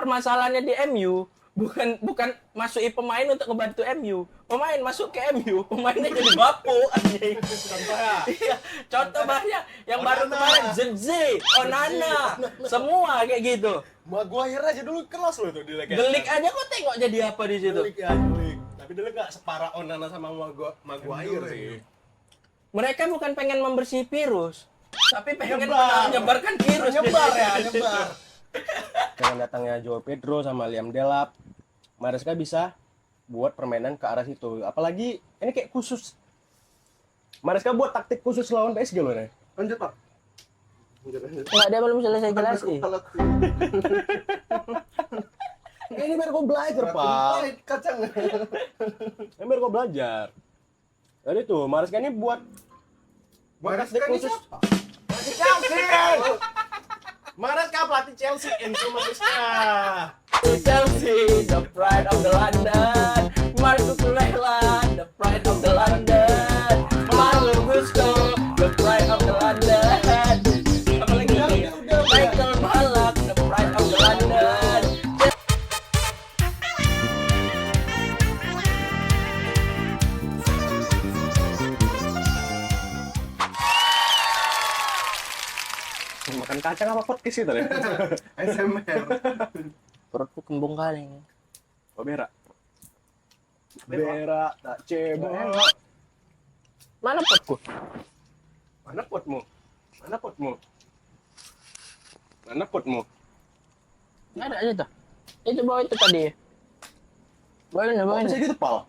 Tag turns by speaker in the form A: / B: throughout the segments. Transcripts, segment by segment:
A: permasalahannya di MU bukan masukin pemain untuk ngebantu MU. Pemain masuk ke MU, pemainnya jadi bapuk anjing.
B: Contohnya.
A: Iya, contoh banyak yang baru kemarin Zirkzee, Onana, semua kayak gitu.
B: Maguire aja dulu kelas loh itu di Liga.
A: Delik aja kok tengok jadi apa di situ.
B: Delik ya, Delik. Tapi Delik nggak separah Onana sama Maguire sih.
A: Mereka bukan pengen membersih virus, tapi pengen
B: Nyebar.
A: menyebarkan virus.
B: Nyebar ya, nyebar.
C: Dengan datangnya Joao Pedro sama Liam Delap, Maresca bisa buat permainan ke arah situ. Apalagi ini kayak khusus. Maresca buat taktik khusus lawan PSG loh nih.
B: Lanjut, Pak.
A: Enggak, dia belum selesai jelasin.
C: Ini biar kau belajar, Pak.
B: Kacang.
C: Ini biar kau belajar. Jadi tuh, Maresca ini buat taktik khusus.
B: Pelatih Chelsea. Maresca pelatih Chelsea, Enzo Maresca.
A: Chelsea, the pride of the London. Marco Kurela, the pride of the London. Malo Gusto, the pride of the London. Apalagi Michael Ballack, the pride of the London.
C: Makan kacang apa podcast itu nih?
B: SMR.
A: Perutku kembung kali.
C: Oh, berak. Berak tak cebok.
A: Mana potku?
C: Mana potmu? Mana potmu? Mana potmu?
A: Nggak ada aja tuh. Itu bawa itu tadi. Bawa
C: Bisa
A: ini.
C: gitu, Pal?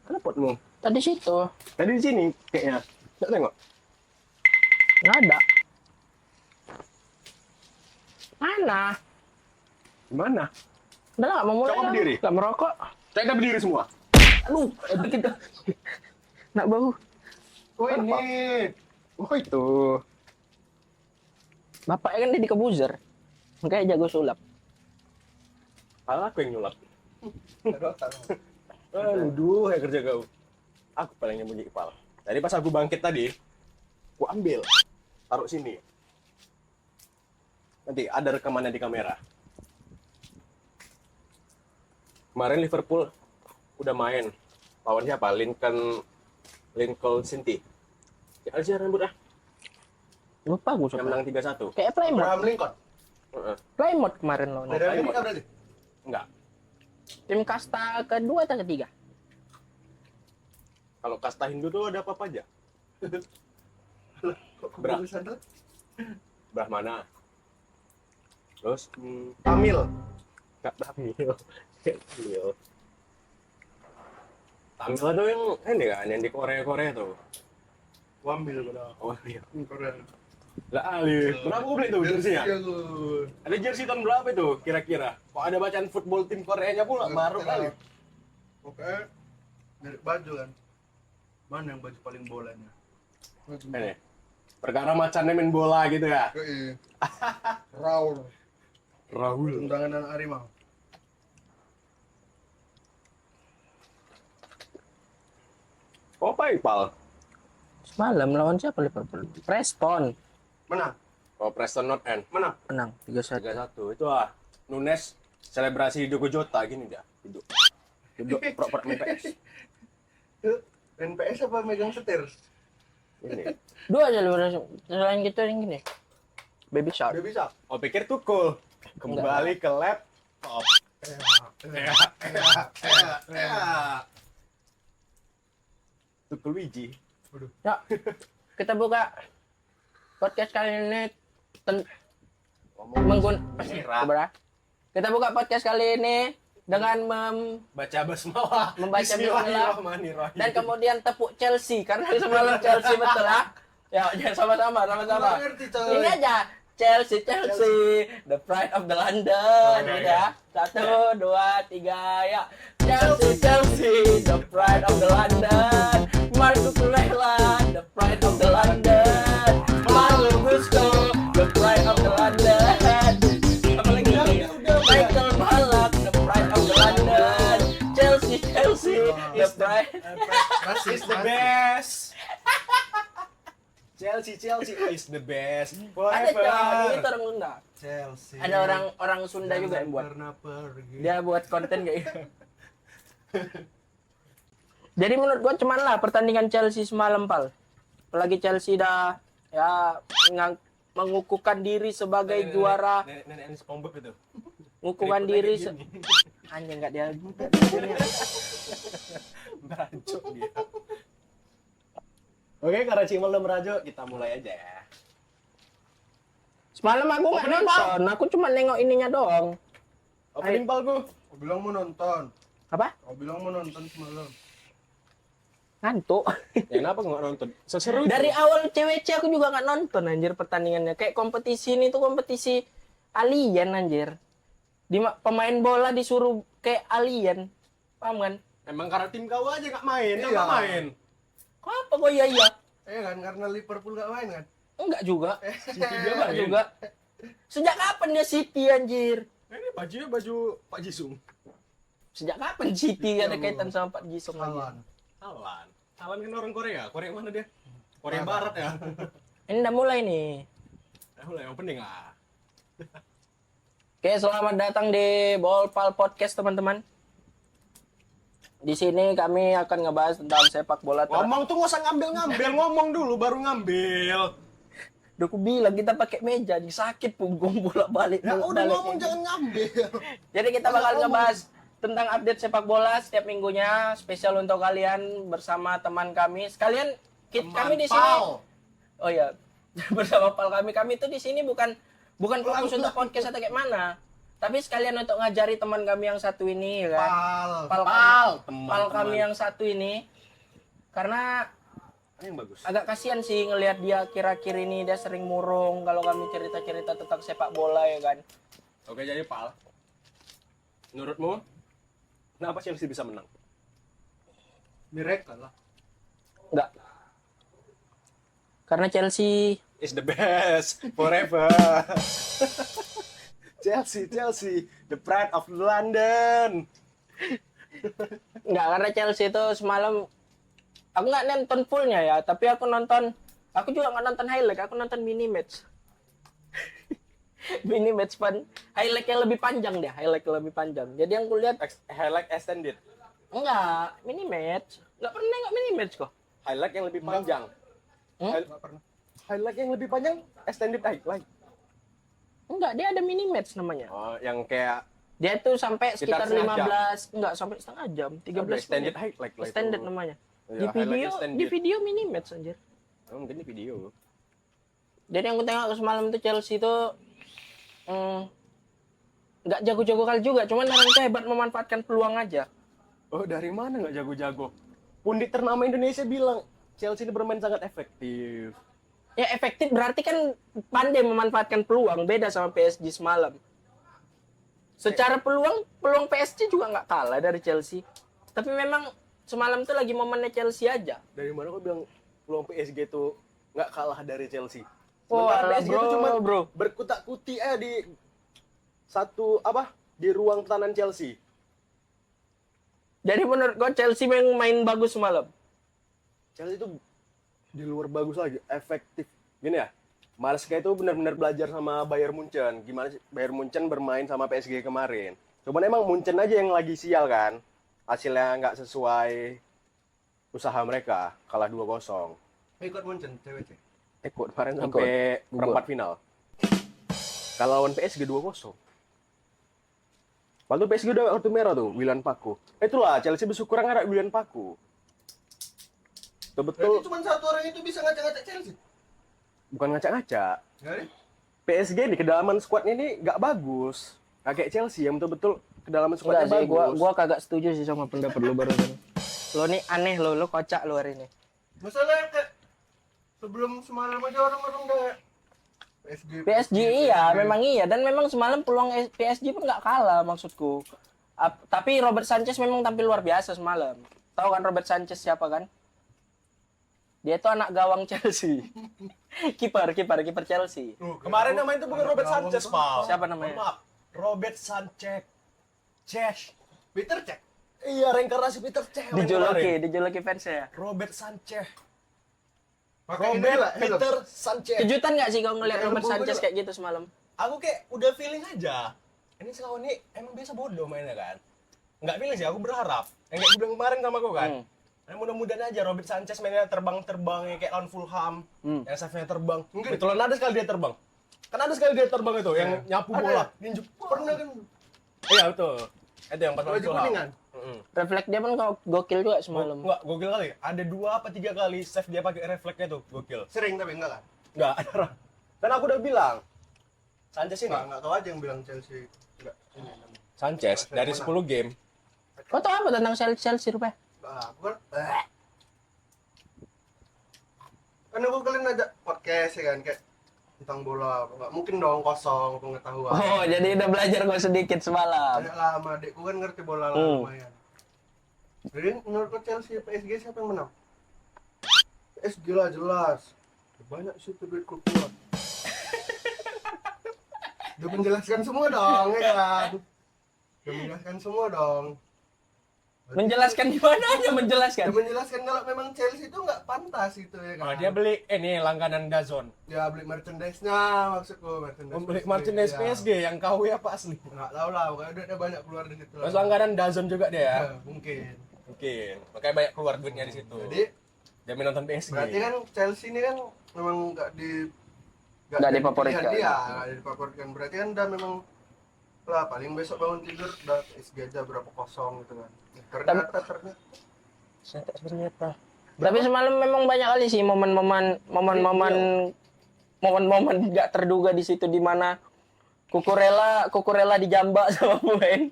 C: Mana potmu?
A: Tadi situ.
C: Tadi di sini kayaknya. Nggak tengok.
A: Nggak ada. Mana?
C: Gimana?
A: Udah nggak mau mulai.
C: Coba
A: lah.
C: berdiri.
A: Nggak merokok.
C: Saya berdiri semua.
A: Aduh, dikit. Nak bau.
B: Oh ini.
C: Oh itu.
A: Bapaknya kan dia di Kebuzer. Makanya jago sulap.
C: Malah aku yang nyulap. Aduh, ya kerja kau. Aku paling nyembunyi kepala. Tadi pas aku bangkit tadi, aku ambil, taruh sini. Nanti ada rekamannya di kamera. Kemarin Liverpool udah main. Lawan siapa? Lincoln City. Ya aja rambut ah.
A: Lupa gue
C: Yang menang 3-1.
A: Kayak Plymouth.
B: Abraham Lincoln.
C: Heeh.
A: Plymouth kemarin lawan.
B: Dari Amerika berarti?
C: Enggak.
A: Tim kasta kedua atau ketiga?
C: Kalau kasta Hindu tuh ada apa aja?
B: Kok
C: Berat.
B: kebagusan tuh?
C: Brahmana. Terus
B: Tamil.
C: Enggak Tamil. Tamil. Tamil itu yang ini kan, yang di Korea tuh.
B: Wambil pada.
C: Oh iya.
B: Korea.
C: Lah Ali, berapa gue beli tuh jersey-nya?
B: Iya, tuh.
C: Ada jersey tahun berapa itu kira-kira? Kok ada bacaan football tim Koreanya pula? Baru kali.
B: Pokoknya mirip baju kan. Mana yang baju paling bolanya?
C: Ini. Perkara macannya main bola gitu ya.
B: Raul.
C: Rahul.
B: Undangan anak harimau.
C: Oh, apa Ipal?
A: Semalam lawan siapa Liverpool? Preston.
B: Menang.
C: Oh, Preston North End.
B: Menang.
A: Menang 3-1.
C: 3-1. Itu Nunes selebrasi Diogo Jota gini dia. Duduk. Duduk pro-pro main PS.
B: NPS apa megang setir?
C: Ini.
A: Dua aja lu selain gitu yang gini. Baby Shark.
B: Udah bisa.
C: Oh, pikir tukul. Kembali ke laptop. Tukul Luigi.
A: Ya. Kita buka podcast kali ini menggunakan kita buka podcast kali ini dengan
C: Baca basmalah.
A: Membaca basmalah.
C: Bismillahirrahmanirrahim.
A: dan kemudian tepuk Chelsea karena semalam Chelsea betul lah. Ya, jangan sama-sama.
B: Nggak ngerti, coy.
A: Ini aja Chelsea, the pride of the London,
C: Oke,
A: gitu ya. 1, 2, 3, ya. Chelsea, the pride of the London. Marco Kurela, the pride of the London. Malo Gusto, the pride of the London. Apalagi Michael Ballack, the pride of the London. Chelsea, the pride.
C: Is the best. Chelsea is the best.
A: Ada
C: Forever.
A: dong, ini tuh orang Sunda.
B: Chelsea.
A: Ada orang Sunda juga yang buat.
B: Pernah pergi.
A: Dia buat konten kayak gitu. Jadi menurut gua cuman lah pertandingan Chelsea semalam, Pal. Apalagi Chelsea dah ya mengukuhkan diri sebagai juara.
C: Nenek SpongeBob itu.
A: Mengukuhkan diri anjing enggak dia.
C: Merajuk dia. Oke, karena Cimol udah merajuk, kita mulai aja ya.
A: Semalam aku nggak
C: Opening,
A: nonton, aku cuma nengok ininya doang.
C: Opening Pal gua.
B: Kau bilang mau nonton.
A: Apa?
B: Kau bilang mau nonton semalam.
A: Ngantuk.
C: Ya kenapa nggak nonton? Seseru itu.
A: Dari awal CWC aku juga nggak nonton anjir pertandingannya. Kayak kompetisi ini tuh kompetisi alien anjir. Pemain bola disuruh kayak alien. Paham kan?
C: Emang karena tim kau aja nggak main,
B: Iya.
C: nggak main.
A: Apa kok iya?
B: Kan karena Liverpool gak main kan.
A: Enggak juga.
C: City dia
A: Enggak
C: main.
A: juga. Sejak kapan dia City anjir?
C: Ini bajunya baju Pak Jisung.
A: Sejak kapan City ada kaitan sama Pak Jisung anjir?
B: Halan.
C: Alan kan orang Korea. Korea mana dia? Korea Barat ya.
A: Ini udah mulai nih.
C: Mulai opening ah.
A: Oke, selamat datang di Bolpal Podcast teman-teman. Di sini kami akan ngebahas tentang sepak bola.
C: Ngomong tuh nggak usah ngambil, ngomong dulu baru ngambil.
A: Udah aku bilang kita pakai meja, jadi sakit punggung bolak-balik.
C: Ya udah
A: bolak-balik
C: ngomong
A: ini.
C: jangan ngambil.
A: Jadi kita bakal ngebahas tentang update sepak bola setiap minggunya, spesial untuk kalian bersama teman kami. Sekalian kami di sini. Oh iya, bersama Pal kami tuh di sini bukan fokus untuk podcast atau kayak mana. Tapi sekalian untuk ngajari teman kami yang satu ini ya kan. Pal kami yang satu ini. Karena
C: yang bagus.
A: agak kasihan sih ngelihat dia kira-kira ini dia sering murung kalau kami cerita-cerita tentang sepak bola ya kan.
C: Oke, jadi Pal. Menurutmu kenapa Chelsea bisa menang?
B: Miracle lah.
A: Enggak. Karena Chelsea
C: Is the best forever. Chelsea, the pride of London.
A: enggak, karena Chelsea itu semalam aku nggak nonton fullnya ya, tapi aku juga nggak nonton highlight, aku nonton mini match. Mini match highlight yang lebih panjang deh, Jadi yang kulihat
C: Highlight extended.
A: enggak, mini match. Enggak pernah nengok mini match kok.
C: Highlight yang lebih panjang.
B: Enggak pernah.
C: Highlight yang lebih panjang extended highlight.
A: Enggak, dia ada mini match namanya.
C: Oh, yang kayak
A: Dia tuh sampai sekitar
C: setengah
A: 15, enggak sampai setengah jam, 13
C: extended
A: menit.
C: highlight lah itu.
A: Extended namanya.
C: Ya, highlight extended.
A: Di video mini match anjir.
C: Oh, mungkin di video.
A: Jadi yang aku tengok semalam tuh Chelsea itu nggak jago-jago kali juga, cuman mereka hebat memanfaatkan peluang aja.
C: Oh, dari mana nggak jago-jago? Pundit ternama Indonesia bilang Chelsea ini bermain sangat efektif.
A: Ya efektif berarti kan pandai memanfaatkan peluang, beda sama PSG semalam. Secara peluang PSG juga nggak kalah dari Chelsea. Tapi memang semalam tuh lagi momennya Chelsea aja.
C: Dari mana kau bilang peluang PSG itu nggak kalah dari Chelsea?
A: Oh,
C: Sementara PSG itu cuma
A: bro.
C: berkutak-kutik di di ruang pertahanan Chelsea.
A: Jadi menurut gue Chelsea memang main bagus semalam.
C: Chelsea itu di luar bagus lagi, efektif. Gini ya, Maresca itu benar-benar belajar sama Bayern Munchen. Gimana sih Bayern Munchen bermain sama PSG kemarin. Cuman emang Munchen aja yang lagi sial kan. Hasilnya nggak sesuai usaha mereka, kalah 2-0.
B: Ikut Munchen, CWC.
C: Ikut kemarin sampai perempat final. Kalau lawan PSG 2-0. Waktu PSG udah kartu merah tuh, Willian Paku. Itulah Chelsea bersyukur nggak ada Willian Paku. Betul.
B: Berarti cuma satu orang itu bisa ngacak-ngacak Chelsea.
C: Bukan ngaca-ngaca.
B: Nggak.
C: PSG di kedalaman squadnya ini nggak bagus. Nggak kayak Chelsea yang betul-betul kedalaman squadnya
A: Enggak sih,
C: bagus.
A: gua kagak setuju sih sama pendapat lu barusan. Lo nih aneh lo kocak lu hari ini.
B: Masalahnya kayak sebelum semalam aja orang-orang udah
A: PSG iya, memang iya dan memang semalam peluang PSG pun nggak kalah maksudku. Tapi Robert Sanchez memang tampil luar biasa semalam. Tahu kan Robert Sanchez siapa kan? Dia itu anak gawang Chelsea. kiper Chelsea.
C: Kemarin namanya itu bukan Robert Sanchez, Pak.
A: Siapa namanya?
C: Maaf, Robert Sanchez.
B: Peter Cech.
C: Iya, reinkarnasi Peter Cech.
A: Dijuluki fansnya ya.
C: Robert Sanchez.
B: Pakai ini
C: Robert
B: lah, helm.
C: Peter Sanchez.
A: Kejutan nggak sih kau ngeliat
B: Kayak
A: Robert
B: lembu
A: Sanchez
B: juga.
A: kayak gitu semalam?
C: Aku kayak udah feeling aja. Ini selawan ini emang biasa bodoh mainnya kan. Nggak feeling sih, aku berharap. Yang kayak gue bilang kemarin sama aku kan. Nah, mudah-mudahan aja Robert Sanchez mainnya terbang-terbang yang kayak lawan Fulham. Yang save-nya terbang.
B: Mungkin.
C: Betulan ada sekali dia terbang. Kan ada sekali dia terbang itu, yang nyapu
B: Ada.
C: bola. Ninjuk.
B: Pernah kan
C: Iya betul. Itu yang pas lawan
B: baju
C: Fulham.
B: kuningan.
A: Refleks dia pun kau gokil juga semalam.
C: Enggak, gokil kali. Ada 2 apa 3 kali save dia pakai refleksnya tuh, gokil.
B: Sering tapi enggak kan?
C: Enggak, ada. Kan aku udah bilang. Sanchez ini.
B: Enggak tahu aja yang bilang Chelsea enggak ini namanya.
C: Sanchez dari 10 game.
A: Kau tahu apa tentang Chelsea rupanya?
B: Aku kan kan aku kalian ajak podcast ya kan kayak tentang bola, nggak mungkin dong kosong pengetahuan.
A: Oh, jadi udah belajar kau sedikit semalam.
B: Banyak lama, adekku kan ngerti bola lah lumayan. Jadi menurut Chelsea PSG siapa yang menang? PSG lah jelas. Banyak situ duit keluar. Udah menjelaskan semua dong ya kan. Udah menjelaskan semua dong.
A: Menjelaskan gimana aja menjelaskan?
B: Udah menjelaskan kalau memang Chelsea itu nggak pantas itu ya kan.
C: Oh, dia beli ini langganan DAZN.
B: Ya beli merchandise-nya maksudku, merchandise.
C: Membeli
B: PSG,
C: merchandise
B: ya.
C: PSG yang KW apa asli?
B: Nggak tahu lah, pokoknya duitnya banyak keluar di situ.
C: Terus langganan DAZN juga dia ya.
B: Ya, mungkin.
C: Mungkin. Makanya banyak keluar duitnya di situ.
B: Jadi
C: Demi nonton PSG.
B: berarti kan Chelsea ini kan memang nggak
A: Nggak
B: jadi
A: difavoritkan.
B: pilihan dia, nggak difavoritkan. Berarti kan udah memang lah paling besok bangun tidur udah PSG aja berapa kosong gitu kan. Ternyata
A: Tapi semalam memang banyak kali sih momen-momen nggak terduga di situ di mana Kukurela dijambak sama pemain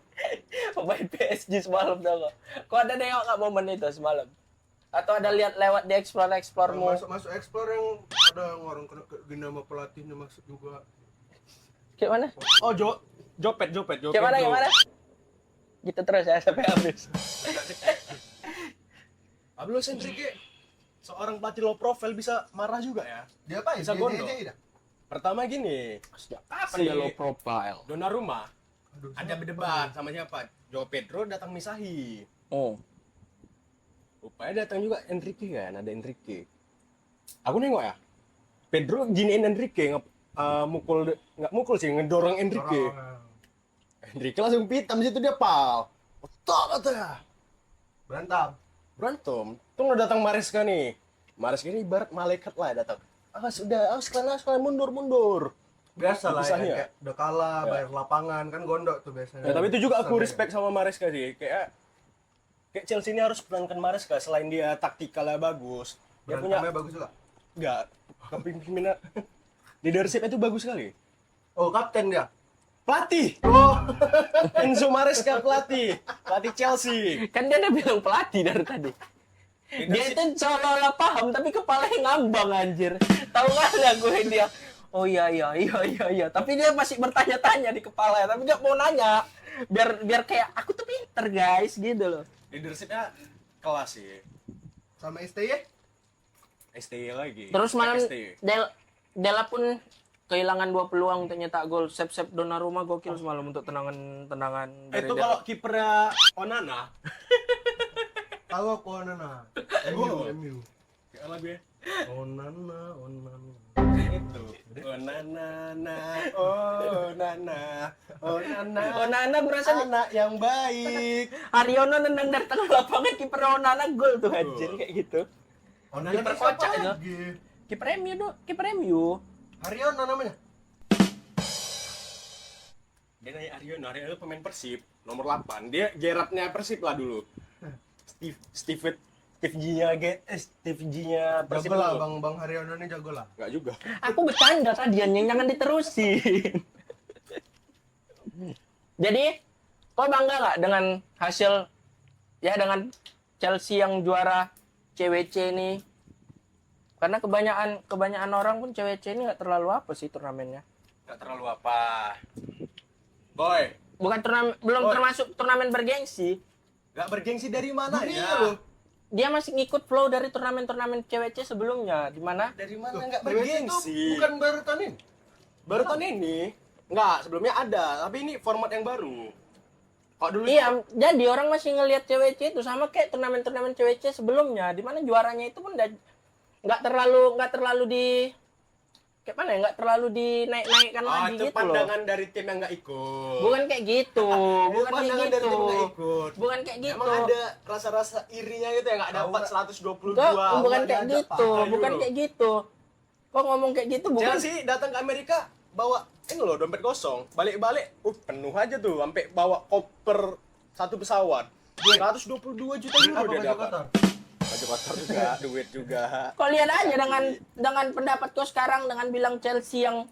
A: PSG semalam tau gak? Kok ada nengok nggak momen itu semalam? Atau ada lihat lewat di explore-exploremu?
B: masuk explore yang ada yang orang kena gini sama pelatihnya maksud juga.
A: Kayak mana?
C: Oh, Jopet.
A: Kayak mana? Gitu terus ya sampai habis.
C: Pablo Enrique seorang pelatih low profile bisa marah juga ya.
B: Dia apa ya?
C: Bisa
B: Dia
C: gondok.
B: aja.
C: Pertama gini,
A: Kapan dia low profile?
C: Donnarumma
B: Aduh,
C: ada berdebat sama siapa? Joao Pedro datang misahi.
A: Oh.
C: Rupanya datang juga Enrique kan, ada Enrique. Aku nengok ya, Pedro giniin Enrique, nggak mukul sih, ngedorong Enrique. Enrique langsung pitam situ dia pal. Betul katanya. Berantem. Tuh udah datang Maresca nih. Maresca ini ibarat malaikat lah datang. Sekalian mundur.
B: Biasa lah ya,
C: Bisanya.
B: kayak udah kalah,
C: Ya.
B: bayar lapangan kan gondok tuh biasanya.
C: Ya, tapi itu juga aku
B: Sampai-
C: respect sama Maresca sih. Kayak Chelsea ini harus pertahankan Maresca selain dia taktikalnya bagus. Dia punya
B: Berantemnya bagus juga.
C: enggak kepemimpinan leadership itu bagus sekali.
B: Oh, kapten dia.
C: Pelatih
B: Oh,
C: Enzo Maresca pelatih Chelsea.
A: Kan dia udah bilang pelatih dari tadi. Dia itu seolah-olah paham tapi kepalanya ngambang anjir. Tahu nggak ya gue dia? Oh iya. Tapi dia masih bertanya-tanya di kepala, tapi nggak mau nanya. Biar kayak aku tuh pinter guys gitu loh.
C: Leadershipnya kelas sih.
B: sama STY?
C: STY lagi.
A: Terus malam
C: STY.
A: Dela pun kehilangan 2 peluang untuk nyetak gol. Sep Donnarumma gokil semalam untuk tendangan
C: Itu
A: Dela.
C: kalau kipernya Onana.
B: Tahu aku Onana. MU.
C: Kayak lagu ya.
B: Onana.
C: Itu.
A: Onana berasa
C: anak yang baik.
A: Haryono nendang dari tengah lapangan, kiper Onana gol tuh anjir kayak gitu.
B: Onana
A: Kiper
B: siapa
A: kocak itu.
B: lagi?
A: Kiper MU.
B: Haryono namanya.
C: Dia nanya Aryono itu pemain Persib nomor 8. Dia Gerrardnya Persib lah dulu. Steve G-nya Persib
B: Jago lah,
C: dulu.
B: Bang Haryono ini jago lah.
C: Enggak juga.
A: Aku bercanda tadi, jangan diterusin. Jadi, kau bangga nggak dengan hasil ya dengan Chelsea yang juara CWC ini? Karena kebanyakan orang pun CWC ini nggak terlalu apa sih turnamennya.
C: Enggak terlalu apa. Boy,
A: Bukan belum
C: Oh.
A: termasuk turnamen bergengsi.
C: enggak bergengsi dari mana
B: Dunia
C: ya?
B: loh.
A: Dia masih ngikut flow dari turnamen-turnamen CWC sebelumnya, di mana
C: Dari mana
B: Loh,
C: enggak
B: CWC
C: bergengsi?
B: itu bukan baru tahun ini.
C: Baru tahun ini? Enggak, sebelumnya ada, tapi ini format yang baru. Kok dulu
A: iya, jadi orang masih ngelihat CWC itu sama kayak turnamen-turnamen CWC sebelumnya, di mana juaranya itu pun nggak terlalu di kayak mana ya, nggak terlalu dinaik-naikkan lagi
C: itu
A: gitu
C: pandangan
A: loh.
C: dari tim yang nggak ikut.
A: Bukan kayak gitu, bukan kayak
C: Pandangan dari
A: gitu.
C: tim yang nggak ikut.
A: Bukan kayak gitu.
C: Emang ada rasa-rasa irinya gitu ya nggak dapat 122.
A: Enggak, bukan
C: nggak
A: kayak
C: diajak
A: gitu,
C: Pak
A: bukan
C: Euro.
A: kayak gitu. Kok ngomong kayak gitu bukan?
C: Chelsea datang ke Amerika bawa ini loh dompet kosong. Balik-balik penuh aja tuh sampai bawa koper satu pesawat. 122 juta
B: Duit
C: euro
B: apa
C: dia
B: baju
C: dapat.
B: kotor?
C: Baju kotor juga, duit juga.
A: Kok lihat aja dengan pendapat kau sekarang dengan bilang Chelsea yang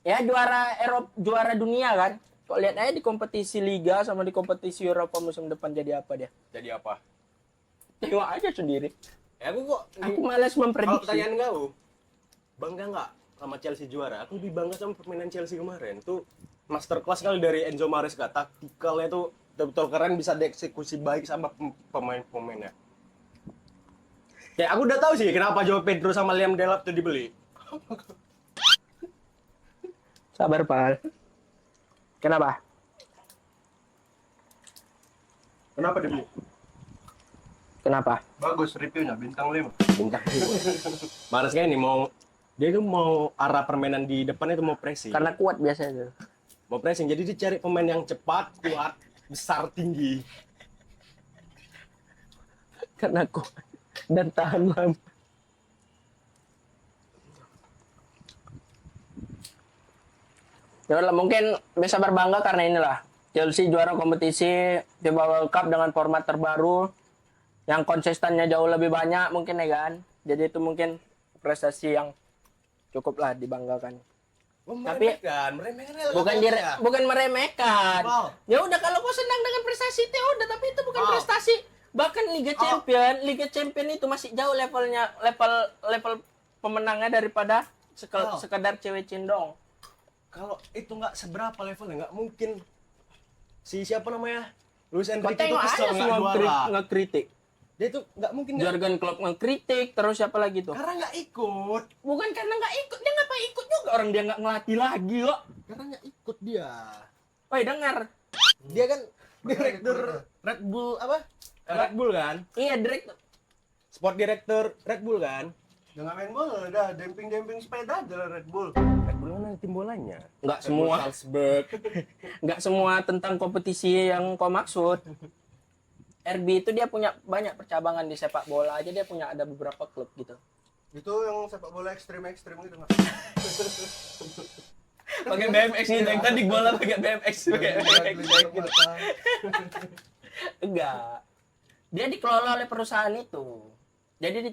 A: ya juara dunia kan. Kok lihat aja di kompetisi liga sama di kompetisi Eropa musim depan jadi apa dia?
C: Jadi apa?
A: Tengok aja sendiri.
C: Ya aku kok
A: Aku malas
C: kalau
A: memprediksi.
C: pertanyaan kau, bangga nggak sama Chelsea juara? Aku lebih bangga sama permainan Chelsea kemarin. Tuh masterclass kali dari Enzo Maresca. Taktikalnya tuh betul-betul keren, bisa dieksekusi baik sama pemain-pemainnya. Ya aku udah tahu sih kenapa Joao Pedro sama Liam Delap tuh dibeli.
A: Sabar, Pal. Kenapa?
C: Kenapa dibeli?
A: Kenapa?
B: Bagus reviewnya, bintang 5.
C: Bintang. Maresca ini dia tuh mau arah permainan di depan itu mau pressing.
A: Karena kuat biasanya.
C: Mau pressing, jadi dia cari pemain yang cepat, kuat, besar, tinggi.
A: Karena kuat dan tahan lama. Ya udah, mungkin bisa berbangga karena inilah Chelsea juara kompetisi FIBA World Cup dengan format terbaru yang konsistennya jauh lebih banyak mungkin ya kan. Jadi itu mungkin prestasi yang cukup lah dibanggakan.
C: Meremehkan
A: Bukan meremehkan.
C: Wow.
A: Ya udah, kalau kau senang dengan prestasi itu ya udah, tapi itu bukan prestasi. Bahkan Liga Champion itu masih jauh level pemenangnya daripada sekedar cewek cindong.
C: Kalau itu nggak seberapa levelnya, nggak mungkin siapa namanya Luis
A: Kau
C: Enrique itu
A: tengok aja
C: kesel nggak
A: semua
C: juara.
A: ngekritik.
C: Dia tuh nggak mungkin nggak,
A: Jurgen Klopp ngekritik, terus siapa lagi tuh?
C: karena nggak ikut.
A: Bukan karena nggak ikut, dia ngapain ikut juga, orang dia nggak ngelatih lagi kok.
C: Karena nggak ikut dia.
A: Woi, dengar.
C: Dia kan direktur Red Bull apa? Red Bull kan?
A: Iya, direktur.
C: Sport director Red Bull kan?
B: Jangan main bola, udah demping-demping sepeda aja lah Red Bull.
C: Red Bull kan ada tim bolanya.
A: Nggak
C: Red Bull
A: semua.
C: Salzburg.
A: Nggak semua tentang kompetisi yang kau maksud. RB itu dia punya banyak percabangan di sepak bola aja, dia punya ada beberapa klub gitu.
B: Itu yang sepak bola ekstrim-ekstrim gitu nggak?
A: Pakai BMX gitu, yang tadi bola pakai BMX,
B: gitu.
A: Enggak. Dia dikelola oleh perusahaan itu. Jadi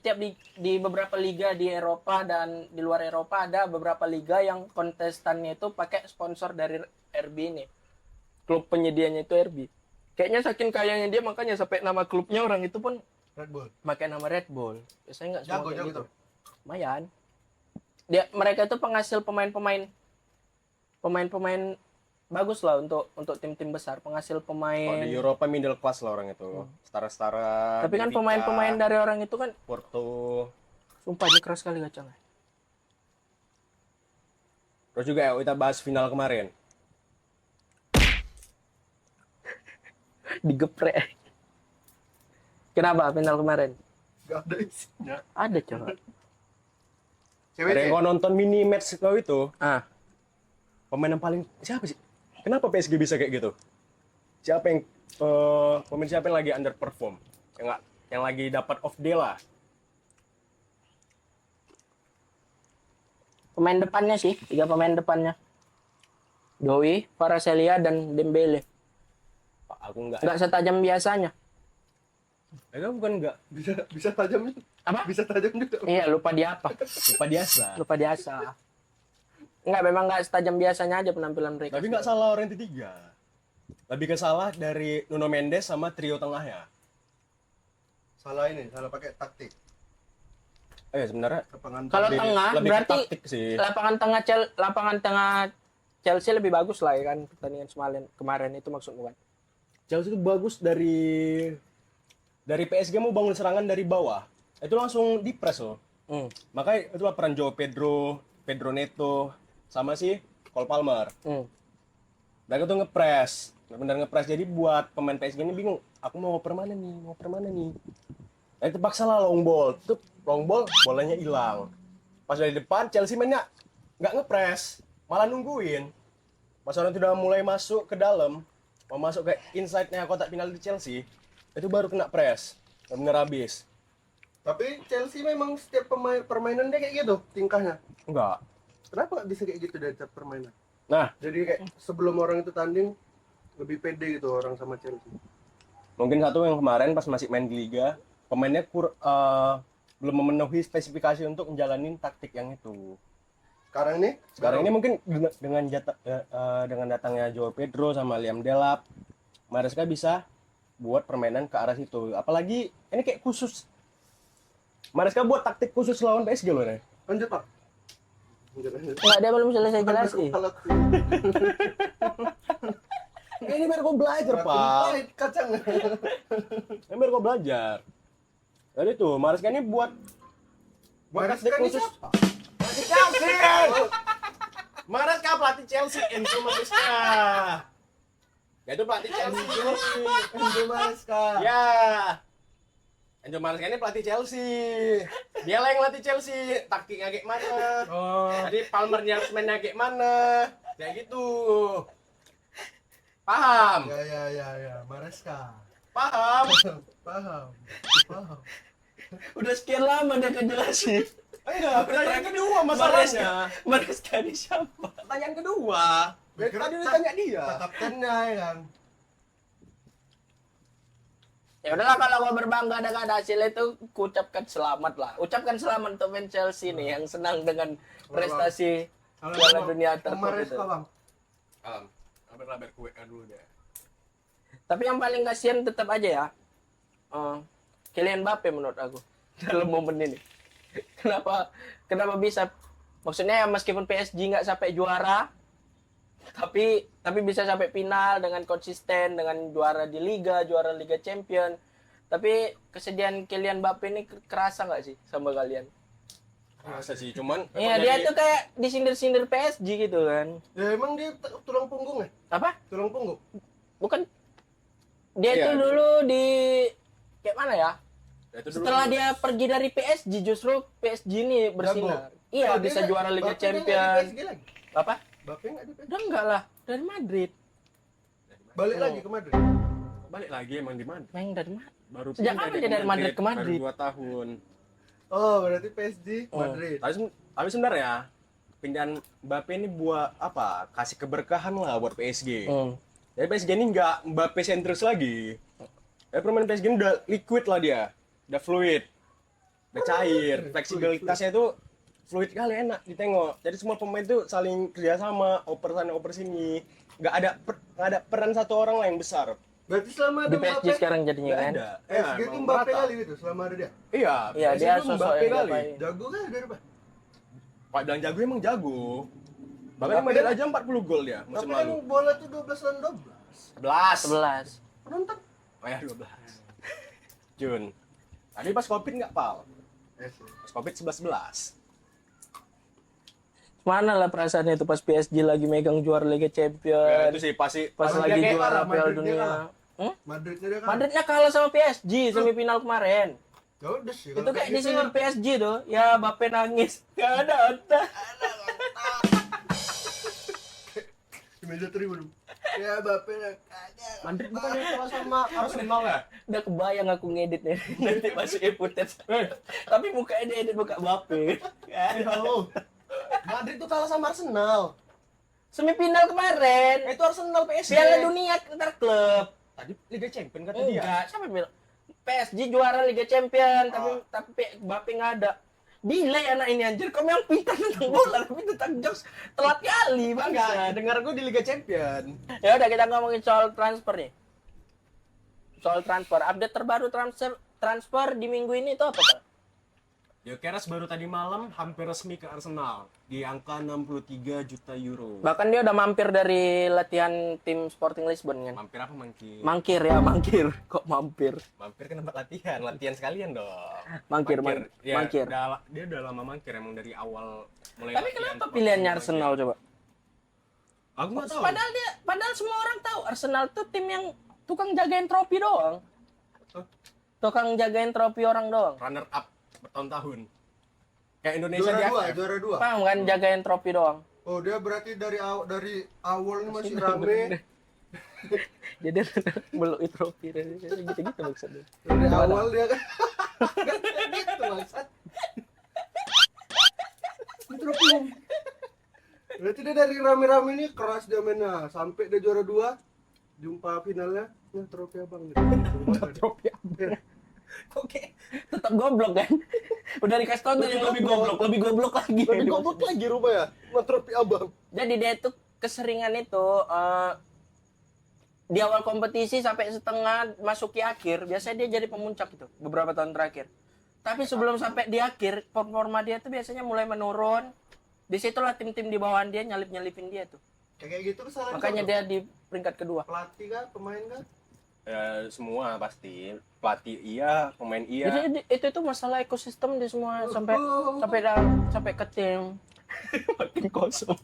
A: di beberapa liga di Eropa dan di luar Eropa ada beberapa liga yang kontestannya itu pakai sponsor dari RB ini. Klub penyedianya itu RB. Kayaknya saking kayanya dia, makanya sampai nama klubnya orang itu pun
B: Red Bull.
A: pakai nama Red Bull. Biasanya nggak semua
B: Jago
A: kayak
B: jago
A: gitu.
B: tuh.
A: Lumayan. Mereka itu penghasil pemain-pemain bagus lah untuk tim-tim besar, penghasil
C: Kalau
A: pemain.
C: di Eropa middle class lah orang itu. Setara-setara.
A: Tapi kan
C: Benfica,
A: pemain-pemain dari orang itu kan
C: Porto.
A: sumpah dia keras sekali kacangnya.
C: Terus juga ya, kita bahas final kemarin.
A: Digeprek. Kenapa final kemarin?
B: Gak ada isinya.
A: Ada coba.
B: Cewek
C: Ada yang kau nonton mini match kau itu,
A: Ah,
C: pemain yang paling siapa sih? Kenapa PSG bisa kayak gitu? Siapa yang pemain siapa yang lagi underperform? Yang lagi dapat off day lah.
A: pemain depannya sih, 3 pemain depannya. Doi, Kvaratskhelia dan Dembele.
C: Pak, aku nggak.
A: Enggak setajam biasanya.
C: Aku bukan nggak
B: bisa tajam juga.
A: Apa?
B: Bisa tajam juga.
A: Iya, lupa dia apa?
C: lupa biasa.
A: Lupa biasa. Enggak, memang enggak setajam biasanya aja penampilan mereka.
C: Tapi nggak salah orang ketiga. Lebih ke salah dari Nuno Mendes sama trio tengahnya.
B: Salah ini, salah pakai taktik.
C: Sebenarnya
B: Lapangan
A: Kalau
C: lebih-
A: tengah
C: lebih ke
A: berarti
C: taktik sih.
A: lapangan tengah Chelsea lebih bagus lah ya kan, pertandingan kemarin itu maksudmu kan.
C: Chelsea itu bagus dari PSG mau bangun serangan dari bawah. Itu langsung dipres loh. Makanya itulah peran Joao Pedro Neto sama si Cole Palmer. Mereka tuh ngepres, benar-benar ngepres. Jadi buat pemain PSG ini bingung, aku mau ngoper mana nih? terpaksa lah long ball. Tuh long ball, bolanya hilang. Pas dari depan, Chelsea mainnya nggak ngepres, malah nungguin. Pas orang itu udah mulai masuk ke dalam, mau masuk ke inside-nya kotak penalti Chelsea, itu baru kena press. Bener habis.
B: Tapi Chelsea memang setiap permainan dia kayak gitu tingkahnya.
C: Enggak.
B: Kenapa nggak bisa kayak gitu dari setiap permainan?
C: Nah,
B: Jadi kayak sebelum orang itu tanding lebih pede gitu orang sama Chelsea.
C: mungkin satu yang kemarin pas masih main di liga, pemainnya belum memenuhi spesifikasi untuk menjalanin taktik yang itu. Sekarang ini mungkin dengan datangnya Joao Pedro sama Liam Delap, Maresca bisa buat permainan ke arah situ. Apalagi ini kayak khusus. Maresca buat taktik khusus lawan PSG loh nih.
B: Lanjut Pak. Lanjut.
A: Enggak, dia belum selesai jelasin.
C: Ini biar gue belajar, Pak.
B: Pahit kacang.
C: Ini biar gue belajar. Jadi tuh, Maresca ini buat taktik
B: Maresca ini
C: khusus.
B: siapa?
C: Pelatih Chelsea. Maresca pelatih Chelsea, Enzo Maresca. Ya itu pelatih Chelsea.
B: Enzo Maresca.
C: Ya. Enzo Maresca ini pelatih Chelsea. Dia lah yang latih Chelsea. Taktiknya kayak mana?
B: Oh.
C: Tadi Palmernya harus mainnya kayak mana? Kayak gitu. Paham?
B: Ya, Maresca.
C: Paham?
B: Paham.
A: Udah sekian lama dia ngejelasin.
C: Enggak, pertanyaan kedua masalahnya.
A: Maresca ini siapa?
C: Pertanyaan kedua. Tadi udah tanya dia.
B: Kaptennya ya kan.
A: Ya udahlah, kalau gua berbangga dengan hasil itu, ku ucapkan selamat lah. Ucapkan selamat untuk fans Chelsea nih yang senang dengan prestasi Piala Dunia terkuat itu.
B: Maresca Bang.
C: Hampir kue dulu deh.
A: Tapi yang paling kasihan tetap aja ya, Kylian Mbappe menurut aku dalam momen ini. Kenapa bisa? Maksudnya ya meskipun PSG nggak sampai juara, tapi bisa sampai final dengan konsisten, dengan juara di Liga, juara Liga Champion. Tapi kesedihan Kylian Mbappe ini kerasa nggak sih sama kalian?
C: Masa sih, cuman
A: Iya, dia tuh kayak disindir-sindir PSG gitu kan.
B: Ya emang dia tulang punggung ya?
A: Apa?
B: Tulang punggung.
A: Bukan. Dia
C: Iya,
A: itu dulu di kayak mana ya?
C: itu dulu
A: Setelah dia pergi dari PSG, justru PSG ini bersinar. Iya,
B: Oh,
A: bisa
B: dia
A: juara Liga
B: Mbappe dia nggak di
A: Champion.
B: PSG lagi.
A: Apa?
B: Mbappe nggak di PSG.
A: Udah enggak lah, dari Madrid.
B: Balik lagi ke Madrid.
C: balik lagi emang di Madrid.
A: Main dari Madrid.
C: Baru
A: Sejak
C: pindah
A: kapan dia dari Madrid ke Madrid?
C: Baru 2 tahun.
B: Oh, berarti PSG
A: Oh.
B: Madrid.
C: Tapi sebenarnya pindahan Mbappe ini buat apa? Kasih keberkahan lah buat PSG. Jadi PSG ini nggak Mbappe sentris lagi. Jadi permainan PSG ini udah liquid lah dia, udah fluid, udah cair, fleksibilitasnya itu fluid kali, enak ditengok. Jadi semua pemain itu saling kerjasama, oper sana oper sini, nggak ada peran satu orang lah yang besar.
B: Berarti selama ada
A: Di PSG
B: Mbappe,
A: sekarang jadinya
C: Nggak
A: kan.
C: ada.
B: PSG itu
C: emang
B: Mbappe
C: merata.
B: kali itu selama ada dia.
C: Iya,
A: Iya,
C: PSG
A: dia
C: itu
A: sosok
C: Mbappe
A: yang
C: kali.
A: diapain.
B: Jago kan dari apa?
C: Pak bilang jago emang jago. Bahkan
B: Tapi
C: Madrid
B: kan-
C: aja 40 gol dia
B: Tapi
C: musim
B: kan
C: lalu.
B: bola tuh 12 lawan 12.
C: 11.
A: 11.
B: Penonton.
C: Oh ya 12. Jun. Tadi pas Covid nggak pal?
B: Sih.
C: Pas Covid 11-11.
A: Mana lah perasaannya itu pas PSG lagi megang juara Liga
C: Ya,
A: Champion.
C: itu sih pasti
A: Pas
B: Madrid
A: lagi
B: dia
A: juara
B: kalah,
A: Piala
B: Madrid dia
A: Dunia.
B: kalah. Madridnya dia kan.
A: Madridnya kalah sama PSG semifinal kemarin.
B: Ya udah sih.
A: Itu
B: kalau
A: kayak
B: gitu
A: disindir PSG tuh. Ya Mbappe nangis. Gak ada otak.
B: di meja tribun. Ya Mbappe ada.
C: Madrid bukannya kalah sama Arsenal ya?
A: Udah kebayang aku ngedit nih. Nanti masukin footage. Tapi mukanya dia edit muka Mbappe.
C: Halo. Madrid tuh kalah sama Arsenal.
A: Semifinal kemarin.
C: Itu Arsenal PSG.
A: Piala Dunia antar klub.
C: Tadi Liga Champion kata dia.
A: Enggak, siapa bilang? PSG juara Liga Champion, tapi Mbappe nggak ada. Delay anak ini anjir, kau memang pintar tentang bola, tapi tentang jokes telat kali,
C: Enggak,
A: bangsa.
C: dengar gue di Liga Champion.
A: Ya udah kita ngomongin soal transfer nih. Soal transfer, update terbaru transfer di minggu ini itu apa, Pak?
C: Gyökeres baru tadi malam hampir resmi ke Arsenal di angka 63 juta euro.
A: Bahkan dia udah mampir dari latihan tim Sporting Lisbon kan.
C: Mampir apa mangkir?
A: Mangkir ya, mangkir. Kok mampir?
C: Mampir ke tempat latihan, latihan sekalian dong.
A: Mangkir.
C: Ya,
A: Mangkir.
C: Dia udah lama mangkir emang dari awal mulai.
A: Tapi
C: latihan
A: kenapa
C: tempat
A: pilihannya
C: latihan.
A: Arsenal coba?
C: Aku nggak tahu.
A: Padahal semua orang tahu Arsenal tuh tim yang tukang jagain trofi doang. Tukang jagain trofi orang doang.
C: Runner up bertahun-tahun. Kayak Indonesia di AFF.
B: Juara dua.
A: Paham kan jagain trofi doang.
B: Oh, dia berarti dari awal ini masih rame.
A: Jadi belum trofi gitu-gitu maksudnya.
B: Dari awal dia kan. Gitu maksud. Trofi. Berarti dia dari rame-rame ini keras dia mainnya sampai dia juara 2. Jumpa finalnya, nah trofi abang gitu.
A: Trofi apa? Oke, tetap goblok kan? Udah dikasih tau tuh yang lebih goblok lagi.
B: Lebih goblok lagi rupanya. Nah trofi abang.
A: Jadi dia tuh keseringan itu di awal kompetisi sampai setengah masuki akhir, biasanya dia jadi pemuncak itu beberapa tahun terakhir. Tapi sebelum sampai di akhir, performa dia tuh biasanya mulai menurun. Disitulah tim-tim di bawahan dia nyelipin dia tuh.
B: Kayak gitu kesalahan.
A: Makanya dia di peringkat kedua.
B: Pelatih kah, pemain kah?
C: Ya, semua pasti. Pelatih iya, pemain iya.
A: Jadi itu masalah ekosistem di semua sampai ke tim. Makin kosong.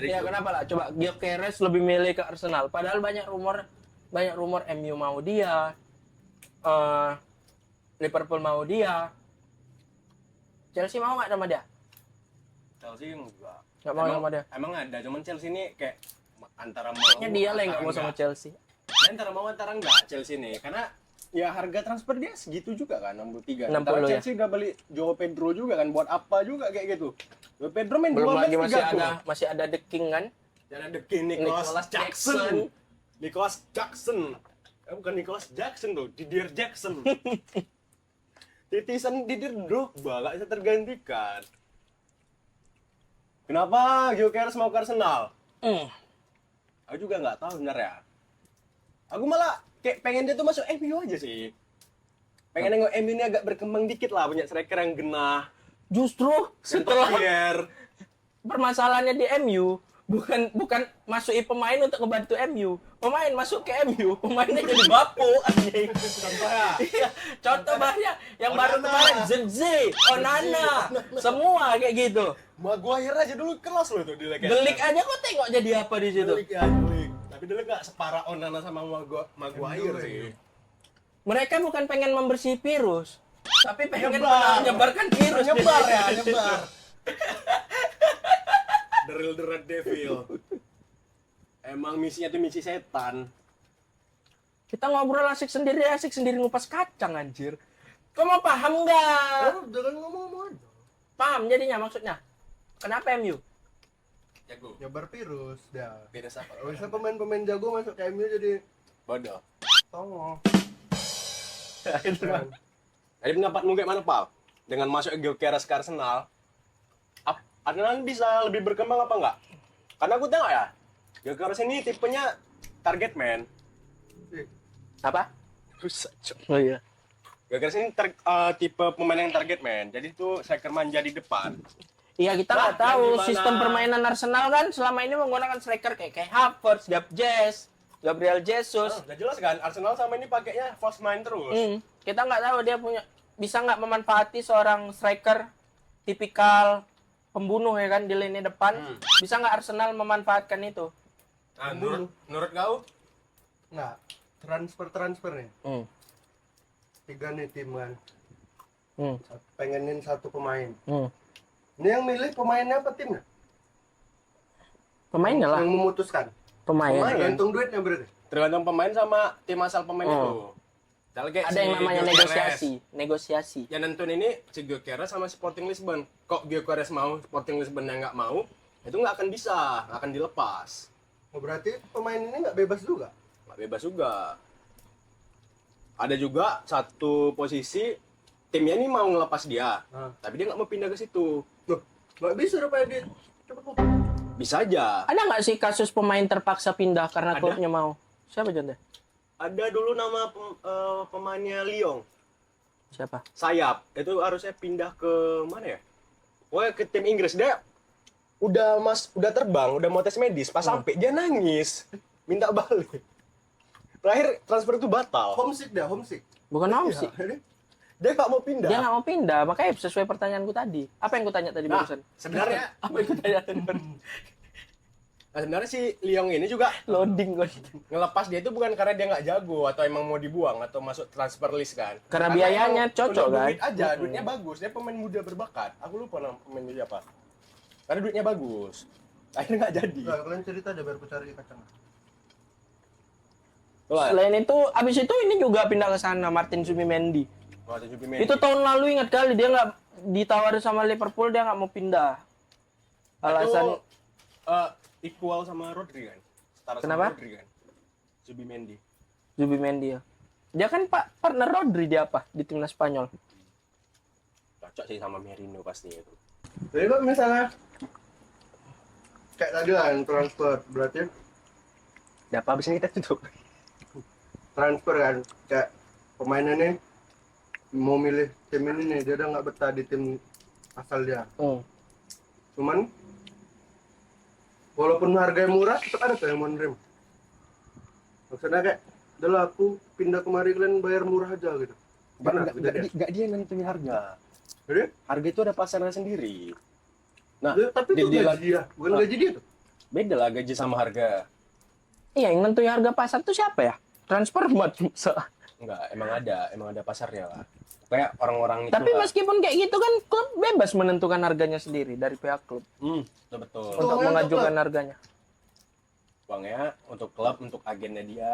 A: Ya kenapa lah? Coba Gyökeres lebih milih ke Arsenal. Padahal banyak rumor MU mau dia, Liverpool mau dia, Chelsea mau nggak sama dia?
C: Chelsea enggak.
A: Nggak mau sama dia.
C: Emang ada, cuman Chelsea ini kayak antara mau.
A: Kayaknya dia lah yang nggak mau sama Chelsea.
C: Ya, antara mau antara enggak Chelsea nih, karena ya harga transfer dia segitu juga kan 63.
A: 60
C: Antara
A: ya.
C: Chelsea udah beli Joao Pedro juga kan, buat apa juga kayak gitu. Joao Pedro main
A: Belum
C: 2
A: lagi
C: match 3 gol.
A: masih ada The King kan?
C: Dan ada Nicholas Jackson. Nicholas Jackson. Bukan Nicholas Jackson tuh, Didier Jackson. Titisan Didier Drogba gak bisa tergantikan. Kenapa Gyökeres mau ke Arsenal? Aku juga nggak tahu bener ya. Aku malah kayak pengen dia tuh masuk MU aja sih. Pengen nengok MU ini agak berkembang dikit lah, punya striker yang genah.
A: Justru setelah
C: Setelah
A: permasalahannya di MU bukan masukin pemain untuk ngebantu MU. Pemain masuk ke MU, pemainnya jadi bapuk anjing. Iya, contoh banyak yang baru
B: Onana.
A: kemarin Zirkzee, Onana, semua kayak gitu.
C: Maguire aja dulu kelas loh itu di Leicester.
A: Delik aja kok tengok jadi apa di situ.
C: Delik ya, Delik. Tapi Delik nggak separah Onana sama Maguire sih.
A: Mereka bukan pengen membersih virus, tapi pengen
C: Nyebar.
A: menyebarkan virus.
C: Nyebar ya, nyebar. The Real The Red Devil. Emang misinya tuh misi setan.
A: Kita ngobrol asik sendiri ngupas kacang anjir. Kau mau paham nggak?
B: Jangan ngomong-ngomong aja.
A: Paham jadinya maksudnya. Kenapa MU?
C: Jago.
B: Nyebar virus dah.
C: Beda apa?
B: Kalau bisa pemain-pemain jago masuk ke MU jadi
C: Bodoh.
B: tongol.
C: Jadi pendapatmu kayak mana, Pak? Dengan masuk Gyökeres ke Arsenal, Arsenal bisa lebih berkembang apa enggak? Karena aku tengok ya, Gyökeres ini tipenya target man.
A: Apa?
C: Rusak, Cok.
A: Oh iya.
C: Gyökeres ini tipe pemain yang target man. Jadi itu striker manja di depan.
A: Iya kita
C: Nah,
A: nggak tahu
C: gimana?
A: sistem permainan Arsenal kan selama ini menggunakan striker kayak Havertz, Gabriel Jesus.
C: Udah jelas kan, Arsenal sama ini pakainya false nine terus.
A: Kita nggak tahu dia bisa nggak memanfaati seorang striker tipikal pembunuh ya kan di lini depan. Bisa nggak Arsenal memanfaatkan itu?
C: Nah, menurut kau?
B: Nah, transfer nih. 3 nih tim kan. Pengenin 1 pemain. Ini yang milih pemainnya apa timnya?
A: Pemainnya lah.
B: Yang memutuskan.
A: Pemain.
B: Tergantung duitnya berarti.
C: Tergantung pemain sama tim asal pemain itu. Misalnya kayak
A: Ada
C: si
A: yang namanya
C: Gyökeres.
A: negosiasi.
C: Yang nentuin ini si Gyökeres sama Sporting Lisbon. Kok Gyökeres mau, Sporting Lisbon yang nggak mau, itu nggak akan bisa, nggak akan dilepas.
B: Oh, berarti pemain ini nggak bebas juga?
C: Nggak bebas juga. Ada juga satu posisi timnya ini mau ngelepas dia, tapi dia nggak mau pindah ke situ.
B: Loh, nggak bisa rupanya dia. Cepet kok.
C: Bisa aja.
A: Ada nggak sih kasus pemain terpaksa pindah karena
C: Ada.
A: klubnya mau? Siapa contohnya?
C: Ada dulu nama pemainnya Lyon,
A: Siapa?
C: sayap. Itu harusnya pindah ke mana ya? Pokoknya ke tim Inggris. Dia udah terbang, udah mau tes medis. Pas sampai dia nangis, minta balik. Terakhir transfer itu batal.
B: Homesick dah, homesick.
A: Bukan Om sih.
C: Dia nggak mau pindah.
A: Dia nggak mau pindah, makanya sesuai pertanyaanku tadi. Apa yang ku tanya tadi
C: Nah,
A: barusan?
C: sebenarnya
A: Apa yang ku tanya tadi barusan?
C: Nah, sebenarnya si Liong ini juga
A: Loading gue.
C: ngelepas dia itu bukan karena dia nggak jago atau emang mau dibuang atau masuk transfer list kan.
A: Karena biayanya
C: emang
A: cocok,
C: untuk
A: kan?
C: duit aja, duitnya bagus. Dia pemain muda berbakat. Aku lupa nama pemain muda apa. Karena duitnya bagus. Akhirnya nggak jadi.
B: Nah, kalian cerita aja biar aku cari kacang.
C: Tuh,
A: Selain itu, abis itu ini juga pindah ke sana Martin Zubimendi. Itu tahun lalu ingat kali dia nggak ditawari sama Liverpool, dia nggak mau pindah. Alasan
C: itu, equal sama Rodri kan? Setara
A: Kenapa?
C: sama Rodri kan? Zubimendi.
A: Zubimendi ya. Dia kan partner Rodri di apa? Di timnas Spanyol.
C: Cocok sih sama Merino pasti itu.
B: Jadi kok misalnya kayak tadi lah yang transfer, berarti
C: Udah apa habisnya kita tutup?
B: transfer kan kayak pemain ini mau milih tim ini nih, dia udah nggak betah di tim asal dia. Cuman walaupun harganya murah tetap ada tuh yang mau nerima. Maksudnya kayak udah lah aku pindah kemari kalian bayar murah aja gitu. Pernah kejadian?
C: Nggak dia yang nentuin harga.
B: Jadi
C: Harga itu ada pasarnya sendiri. Nah,
B: tapi itu gaji dia, bukan gaji dia tuh.
C: beda lah gaji sama harga.
A: Iya, yang nentuin harga pasar tuh siapa ya? Transfermarkt.
C: Enggak, emang ada pasarnya lah. Kayak orang-orang itu
A: Tapi
C: lah.
A: meskipun kayak gitu kan klub bebas menentukan harganya sendiri dari pihak klub
C: Betul.
B: Oh,
A: untuk
B: iya,
A: mengajukan
B: betul.
A: harganya.
C: Uangnya untuk klub, untuk agennya dia,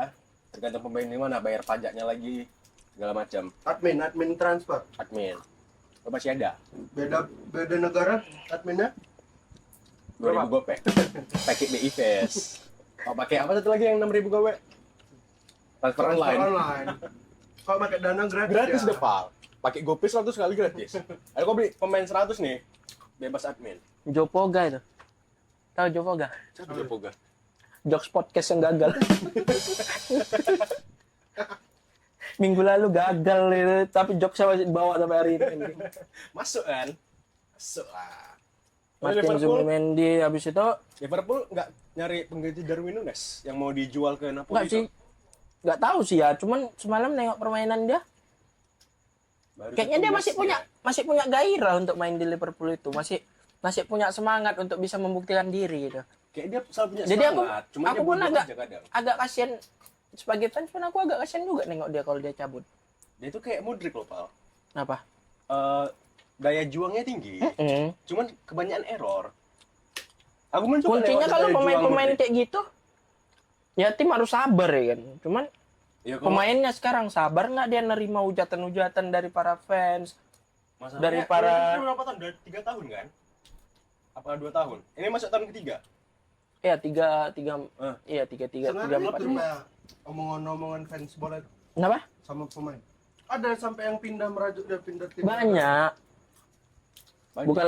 C: tergantung pemain di mana, bayar pajaknya lagi, segala macam.
B: Admin transfer.
C: Admin. Itu masih ada.
B: Beda negara adminnya.
C: 2000 gopek. Pakai BI Fest. Mau pakai apa satu lagi yang 6000 gopek? Transfer online.
B: Kalau pakai dana
C: Gratis
B: ya.
C: deh, Pal. Pakai GoPay 100 kali gratis. Ayo kau beli pemain 100 nih, bebas admin.
A: Jopoga itu. Tahu Jopoga?
C: Siapa dia Poga?
A: Jokes podcast yang gagal. Minggu lalu gagal itu, tapi jokesnya masih dibawa sampai hari ini.
C: Masuk kan? Masuk lah.
A: Martin Zubimendi habis itu
C: Liverpool nggak nyari pengganti Darwin Nunes yang mau dijual ke Napoli?
A: enggak sih. Enggak tahu sih ya, cuman semalam nengok permainan dia.
C: Baru
A: Kayaknya dia
C: satu match
A: masih punya gairah untuk main di Liverpool itu, masih punya semangat untuk bisa membuktikan diri gitu.
C: Kayak dia selalu punya
A: Jadi
C: semangat. Cuma
A: aku
C: dia
A: pun
C: bodoh
A: agak
C: aja kadang.
A: kasihan sebagai fans pun aku agak kasihan juga nengok dia kalau dia cabut.
C: Dia itu kayak Modric loh, Pal.
A: Kenapa?
C: Daya juangnya tinggi. Cuman kebanyakan error. Aku mencoba
A: Kuncinya
C: lewat
A: kalau
C: daya juang
A: pemain-pemain
C: Modric.
A: kayak gitu, ya tim harus sabar ya kan. Cuman
C: Ya, kalau
A: pemainnya sekarang sabar nggak dia nerima hujatan-hujatan dari para fans?
C: masalahnya,
A: dari para-
C: dia berapa tahun? Dari 3 tahun kan? Apa 2 tahun? Ini masuk tahun ketiga.
A: Ya tiga
B: Sebenarnya
A: empat.
B: itu kayak omongan-omongan fans bola itu
A: Kenapa?
B: sama pemain. Ada sampai yang pindah merajuk dia pindah tim.
A: Banyak. Bukan.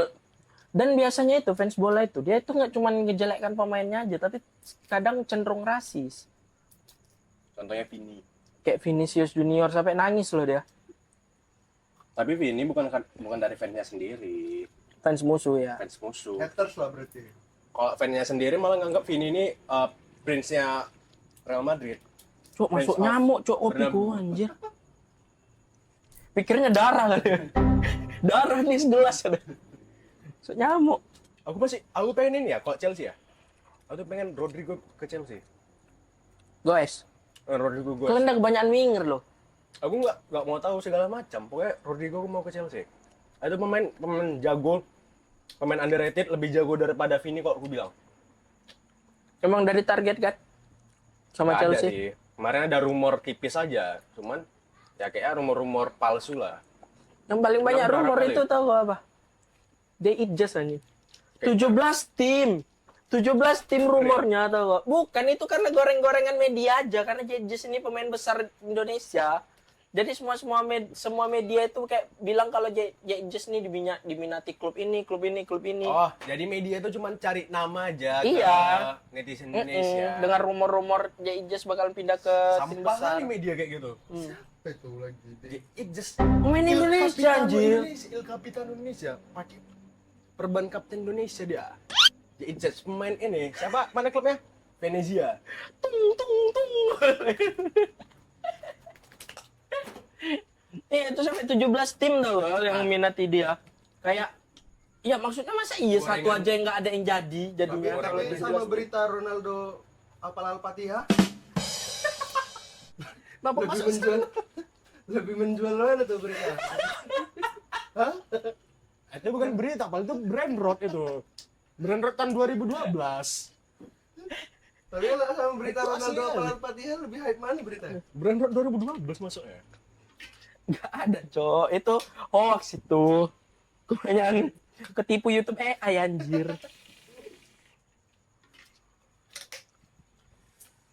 A: Dan biasanya itu fans bola itu dia itu nggak cuma ngejelekkan pemainnya aja, tapi kadang cenderung rasis.
C: Contohnya Vini.
A: Kayak Vinicius Junior sampai nangis loh dia.
C: Tapi Vini bukan dari fansnya sendiri,
A: Fans musuh ya.
C: fans musuh.
B: Haters lah berarti.
C: Kalau fansnya sendiri malah nganggap Vini ini prince-nya Real Madrid.
A: Cuk, masuk
C: Fans of
A: nyamuk, cuk, kopiku anjir. Pikirnya darah kali. Darah nih segelas ada. Masuk nyamuk.
C: Aku pengen ini ya, kalau Chelsea ya. Aku tuh pengen Rodrigo ke Chelsea.
A: Guys,
C: Rodrigo gue.
A: kalian udah kebanyakan winger loh.
C: Aku nggak mau tahu segala macam. Pokoknya Rodrigo mau ke Chelsea. Itu pemain jago, pemain underrated, lebih jago daripada Vini kalau aku bilang.
A: Emang dari target kan? Sama
C: Nggak ada
A: Chelsea.
C: sih. Kemarin ada rumor tipis aja, cuman ya kayak rumor-rumor palsu lah.
A: Yang paling banyak
C: Berapa
A: rumor
C: kali?
A: itu tahu gak apa? They eat just anjing. 17 tim. 17 tim rumornya tahu gak? Bukan, itu karena goreng-gorengan media aja, karena Jejus ini pemain besar Indonesia. Jadi semua media itu kayak bilang kalau Jejus ini diminati klub ini.
C: Oh, jadi media itu cuman cari nama aja
A: Iya.
C: ke netizen Indonesia.
A: Dengan rumor-rumor Jejus bakal pindah ke tim
C: Sampah
A: besar.
C: kali media kayak gitu.
B: Apa itu lagi?
C: It just
A: Pemain Indonesia anjir.
C: Il Capitan Indonesia pakai perban kapten Indonesia dia. It just pemain ini. Siapa? Mana klubnya? Venezia.
A: Tung tung tung. Itu sampai 17 tim tau gak yang minati dia. Kayak Ya maksudnya masa iya satu
C: Gorengan.
A: aja yang nggak ada yang jadi
B: Tapi
A: jadinya.
B: kalau
C: lebih
B: sama
C: jelas.
B: berita Ronaldo apal Al-Fatihah
A: Bapak
B: lebih
A: masuk
B: menjual lebih menjual mana tuh berita? Hah?
C: Itu bukan berita, paling itu brand road itu. Brand road tahun 2012.
B: Tapi kalau sama berita
C: Itu
B: Ronaldo
C: aslinya.
B: apal Al-Fatihah lebih hype mana beritanya?
C: Brand road 2012 masuknya.
A: nggak ada, Cok. Itu hoax itu. Kebanyakan ketipu YouTube anjir.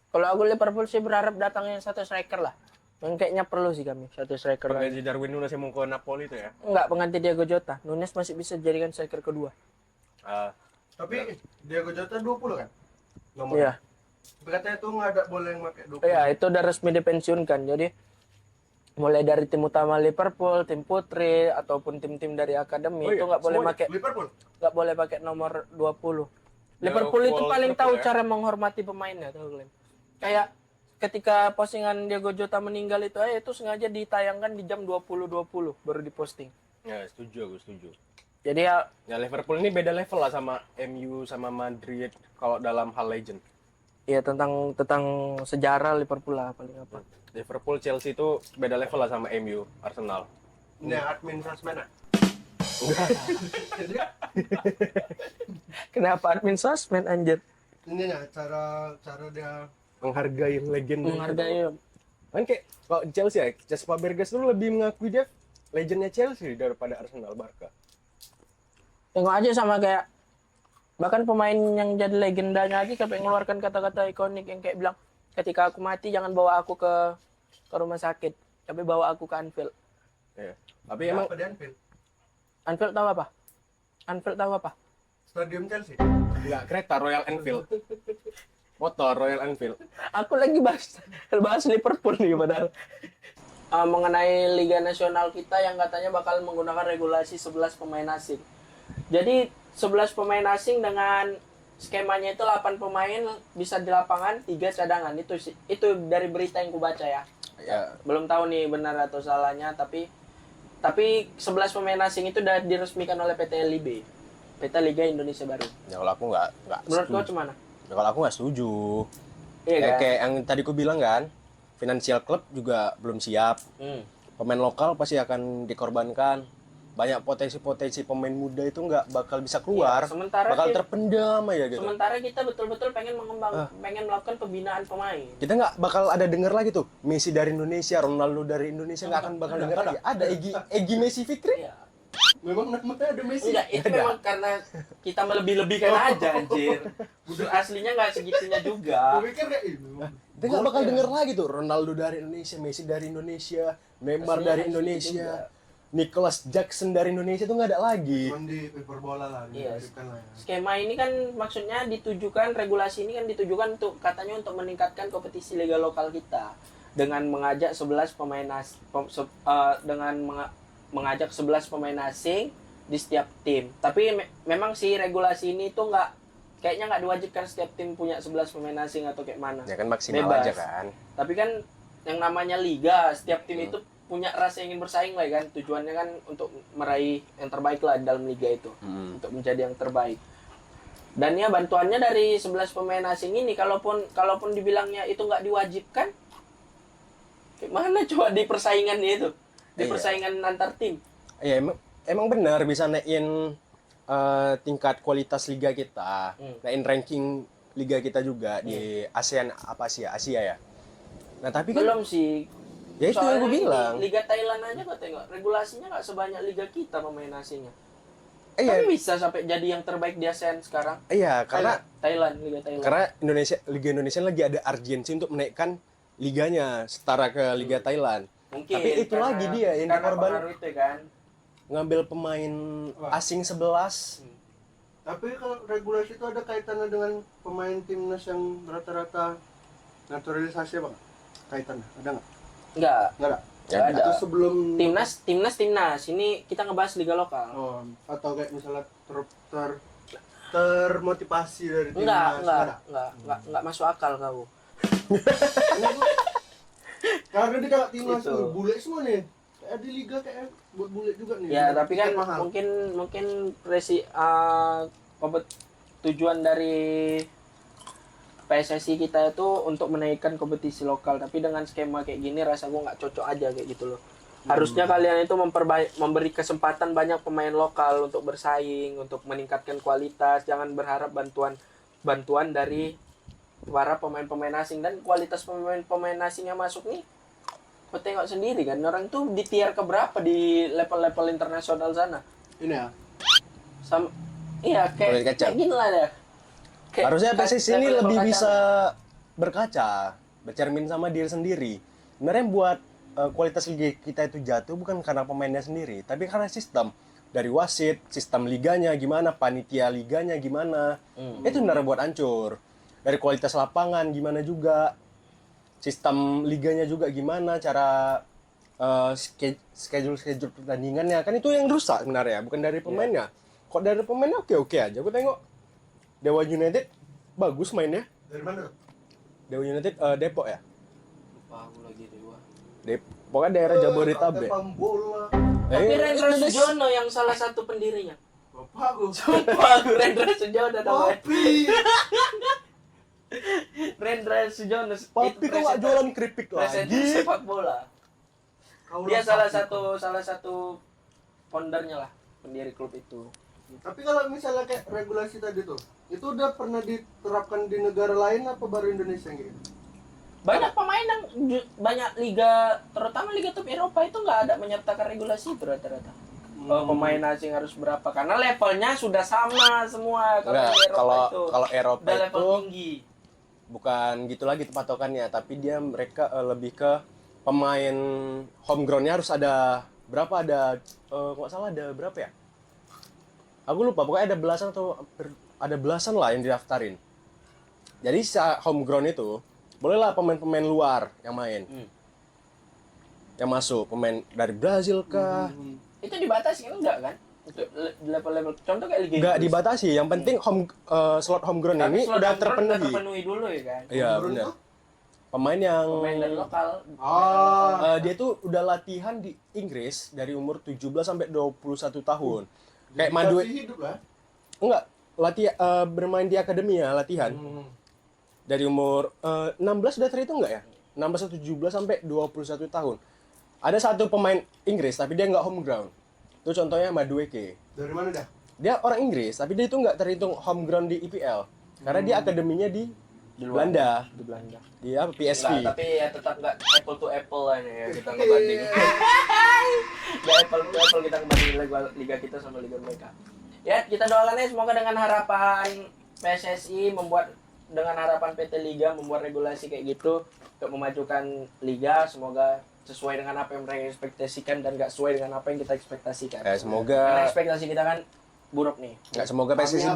A: Kalau aku Liverpool sih berharap datangnya satu striker lah. Yang kayaknya perlu sih kami satu striker lagi.
C: Pengganti Darwin Nunes yang mau ke Napoli itu ya.
A: Enggak, pengganti Diego Jota. Nunes masih bisa dijadikan striker kedua.
B: Tapi Diego Jota 20 kan? Nomor.
A: Iya.
B: Tapi katanya tuh nggak ada boleh yang pakai 20.
A: Iya, itu udah resmi dipensiunkan. Jadi mulai dari tim utama Liverpool, tim putri ataupun tim-tim dari akademi
C: Oh iya,
A: itu nggak boleh
C: semuanya.
A: pakai
B: Liverpool.
A: nomor 20.
C: Ya,
A: Liverpool itu
C: Liverpool
A: paling tahu
C: ya.
A: cara menghormati pemainnya, tahu kalian. Kayak ketika postingan Diego Jota meninggal itu sengaja ditayangkan di jam 20.20 baru diposting.
C: Ya, setuju, aku setuju.
A: Jadi ya
C: Ya Liverpool ini beda level lah sama MU sama Madrid kalau dalam hal legend.
A: ya tentang sejarah Liverpool lah paling apa.
C: Liverpool, Chelsea itu beda level lah sama MU, Arsenal.
B: Ini admin sosmed.
A: Kenapa admin sosmed anjir?
B: Ini ya cara dia
C: Menghargai legenda.
A: Menghargai.
C: Kan kayak kalau Chelsea ya, Cesc Fabregas itu lebih mengakui dia legendnya Chelsea daripada Arsenal Barca.
A: Tengok aja sama kayak bahkan pemain yang jadi legendanya aja sampai mengeluarkan kata-kata ikonik yang kayak bilang ketika aku mati jangan bawa aku ke rumah sakit, tapi bawa aku ke Anfield.
C: Ya. Tapi emang
B: apa di Anfield?
A: Anfield tahu apa? Anfield tahu apa?
B: Stadium Chelsea.
C: nggak kereta Royal Enfield. Motor Royal Enfield.
A: Aku lagi bahas Liverpool nih padahal. Mengenai Liga Nasional kita yang katanya bakal menggunakan regulasi 11 pemain asing. Jadi 11 pemain asing dengan skemanya itu 8 pemain bisa di lapangan, 3 cadangan. Itu dari berita yang kubaca ya.
C: Ya,
A: Belum tahu nih benar atau salahnya, tapi 11 pemain asing itu udah diresmikan oleh PT LIB. PT Liga Indonesia Baru.
C: ya kalau aku nggak
A: Menurut kau
C: setuju.
A: gimana?
C: Ya, kalau aku nggak setuju.
A: Iya kan?
C: Kayak yang tadi aku bilang kan, financial club juga belum siap. Pemain lokal pasti akan dikorbankan. Banyak potensi-potensi pemain muda itu nggak bakal bisa keluar,
A: Iya, sementara
C: bakal
A: kita-
C: terpendam aja gitu.
A: Sementara kita betul-betul pengen pengen melakukan pembinaan pemain.
C: Kita nggak bakal ada denger lagi tuh Messi dari Indonesia, Ronaldo dari Indonesia, nggak akan bakal denger lagi. Ada Egy Messi Fikri.
A: Iya.
B: Memang namanya ada Messi.
A: Enggak, itu memang karena kita melebih-lebihkan aja anjir. Budur aslinya nggak segitunya juga.
B: Gue pikir kayak itu.
C: Kita nggak bakal denger lagi tuh Ronaldo dari Indonesia, Messi dari Indonesia, Neymar
A: Aslinya
C: dari
A: segitu
C: Indonesia,
A: juga.
C: Nicholas Jackson dari Indonesia tuh nggak ada lagi.
B: Cuman di hiperbola lah,
A: Iya.
B: diberikan lah ya.
A: Skema ini kan maksudnya ditujukan, regulasi ini kan ditujukan untuk katanya untuk meningkatkan kompetisi liga lokal kita dengan mengajak 11 pemain mengajak 11 pemain asing di setiap tim. Tapi memang sih regulasi ini tuh kayaknya nggak diwajibkan setiap tim punya 11 pemain asing atau kayak mana.
C: Ya kan maksimal
A: Bebas.
C: aja kan.
A: Tapi kan yang namanya liga, setiap tim itu punya rasa ingin bersaing lah kan. Tujuannya kan untuk meraih yang terbaik lah di dalam liga itu. Untuk menjadi yang terbaik. Dan ya bantuannya dari 11 pemain asing ini kalaupun dibilangnya itu nggak diwajibkan, gimana coba di persaingannya itu? Di
C: Iya.
A: persaingan antar tim.
C: Iya emang benar bisa naikin tingkat kualitas liga kita, naikin ranking liga kita juga di ASEAN Asia ya. Nah tapi kan
A: Belum sih.
C: ya itu yang
A: Soalnya
C: gue
A: ini
C: bilang.
A: Liga Thailand aja kok tengok, regulasinya nggak sebanyak liga kita pemain asingnya.
C: Iya,
A: Tapi bisa sampai jadi yang terbaik di ASEAN sekarang.
C: iya karena
A: Liga Thailand.
C: karena Liga Indonesia lagi ada urgensi untuk menaikkan liganya setara ke Liga Thailand.
A: Mungkin.
C: Tapi itu lagi dia yang
A: karena
C: dikorban.
A: pengaruh itu kan.
C: Ngambil pemain asing 11.
B: Tapi kalau regulasi itu ada kaitannya dengan pemain timnas yang rata-rata naturalisasi apa? Kaitannya ada nggak?
A: Enggak.
B: Nggak ada.
A: Nggak ada.
B: Atau sebelum
A: Timnas. Ini kita ngebahas liga lokal.
B: Oh, atau kayak misalnya termotivasi dari timnas.
A: Enggak masuk akal kau.
B: Karena di kalau timnas
A: Itu.
B: tuh bule semua nih. Kayak di liga kayak buat bule juga nih.
A: Ya, tapi kan
B: mahal.
A: mungkin tujuan dari PSSI kita itu untuk menaikkan kompetisi lokal, tapi dengan skema kayak gini rasa gue nggak cocok aja kayak gitu loh. Harusnya kalian itu memberi kesempatan banyak pemain lokal untuk bersaing, untuk meningkatkan kualitas. Jangan berharap bantuan dari para pemain-pemain asing, dan kualitas pemain asing yang masuk nih, kau tengok sendiri kan, orang tuh di tier keberapa di level-level internasional sana.
B: Ini ya.
A: Iya
C: Boleh kaca.
A: kayak gini lah ya.
C: Harusnya PSSI ini
A: level-level
C: lebih
A: kaca.
C: bisa berkaca, bercermin sama diri sendiri. Sebenarnya buat kualitas liga kita itu jatuh bukan karena pemainnya sendiri, tapi karena sistem. Dari wasit, sistem liganya gimana, panitia liganya gimana. Itu sebenarnya buat hancur. Dari kualitas lapangan gimana juga. Sistem liganya juga gimana, cara schedule pertandingannya. Kan itu yang rusak sebenarnya, bukan dari pemainnya. Kok dari pemainnya oke-oke aja. Gue tengok Dewa United bagus mainnya.
B: Dari mana?
C: Dewa United Depok ya?
A: Lupa aku lagi Dewa.
C: Pokoknya daerah Jabodetabek.
B: Bola.
A: Tapi Rendra Sujono yang salah satu pendirinya.
B: Bapak gua.
A: Sumpah, Rendra Sujono namanya.
B: Papi.
A: Rendra Sujono.
C: Tapi kok gak jualan keripik
A: presenter
C: lagi?
A: sepak bola. Dia salah satu foundernya lah, pendiri klub itu.
B: Tapi kalau misalnya kayak regulasi tadi tuh, itu udah pernah diterapkan di negara lain apa baru Indonesia yang gitu?
A: Banyak pemain yang banyak liga, terutama liga top Eropa itu nggak ada menyertakan regulasi itu rata-rata. Pemain asing harus berapa? Karena levelnya sudah sama semua.
C: Enggak,
A: Di Eropa itu
C: kalau Eropa
A: udah level
C: itu
A: tinggi.
C: bukan gitu lagi patokannya, tapi mereka lebih ke pemain homegrown-nya harus ada berapa, ada nggak salah ada berapa ya? Aku lupa, pokoknya ada belasan lah yang didaftarin. Jadi homegrown itu bolehlah pemain-pemain luar yang main. Yang masuk pemain dari Brazil kah?
A: Itu dibatasi kan enggak kan? Untuk level-level contoh kayak liga
C: Enggak
A: Inggris.
C: dibatasi, yang penting slot homegrown
A: Tapi
C: ini
A: slot
C: udah
A: homegrown udah
C: terpenuhi.
A: terpenuhi dulu ya kan.
C: Iya, benar. Pemain yang
A: Pemain dari lokal.
C: dia tuh udah latihan di Inggris dari umur 17 sampai 21 tahun. Kayak Madue
B: hidup lah.
C: enggak bermain di akademi ya, latihan. Dari umur 16 udah terhitung enggak ya? 16 atau 17 sampai 21 tahun. Ada satu pemain Inggris tapi dia enggak homegrown. Itu contohnya Madueke.
B: Dari mana dah?
C: Dia orang Inggris tapi dia itu enggak terhitung homegrown di IPL. Karena dia akademinya di Belanda.
A: Di Belanda.
C: Dia PSV.
A: Enggak, tapi ya tetap enggak apple to apple lah ya kita ngebanding. Enggak apple to apple kita ngebanding liga kita sama liga mereka. Ya, kita doakan ya semoga dengan harapan PSSI dengan harapan PT Liga membuat regulasi kayak gitu untuk memajukan liga, semoga sesuai dengan apa yang mereka ekspektasikan dan enggak sesuai dengan apa yang kita ekspektasikan. Karena
C: Semoga
A: ekspektasi kita kan buruk nih.
C: semoga PSSI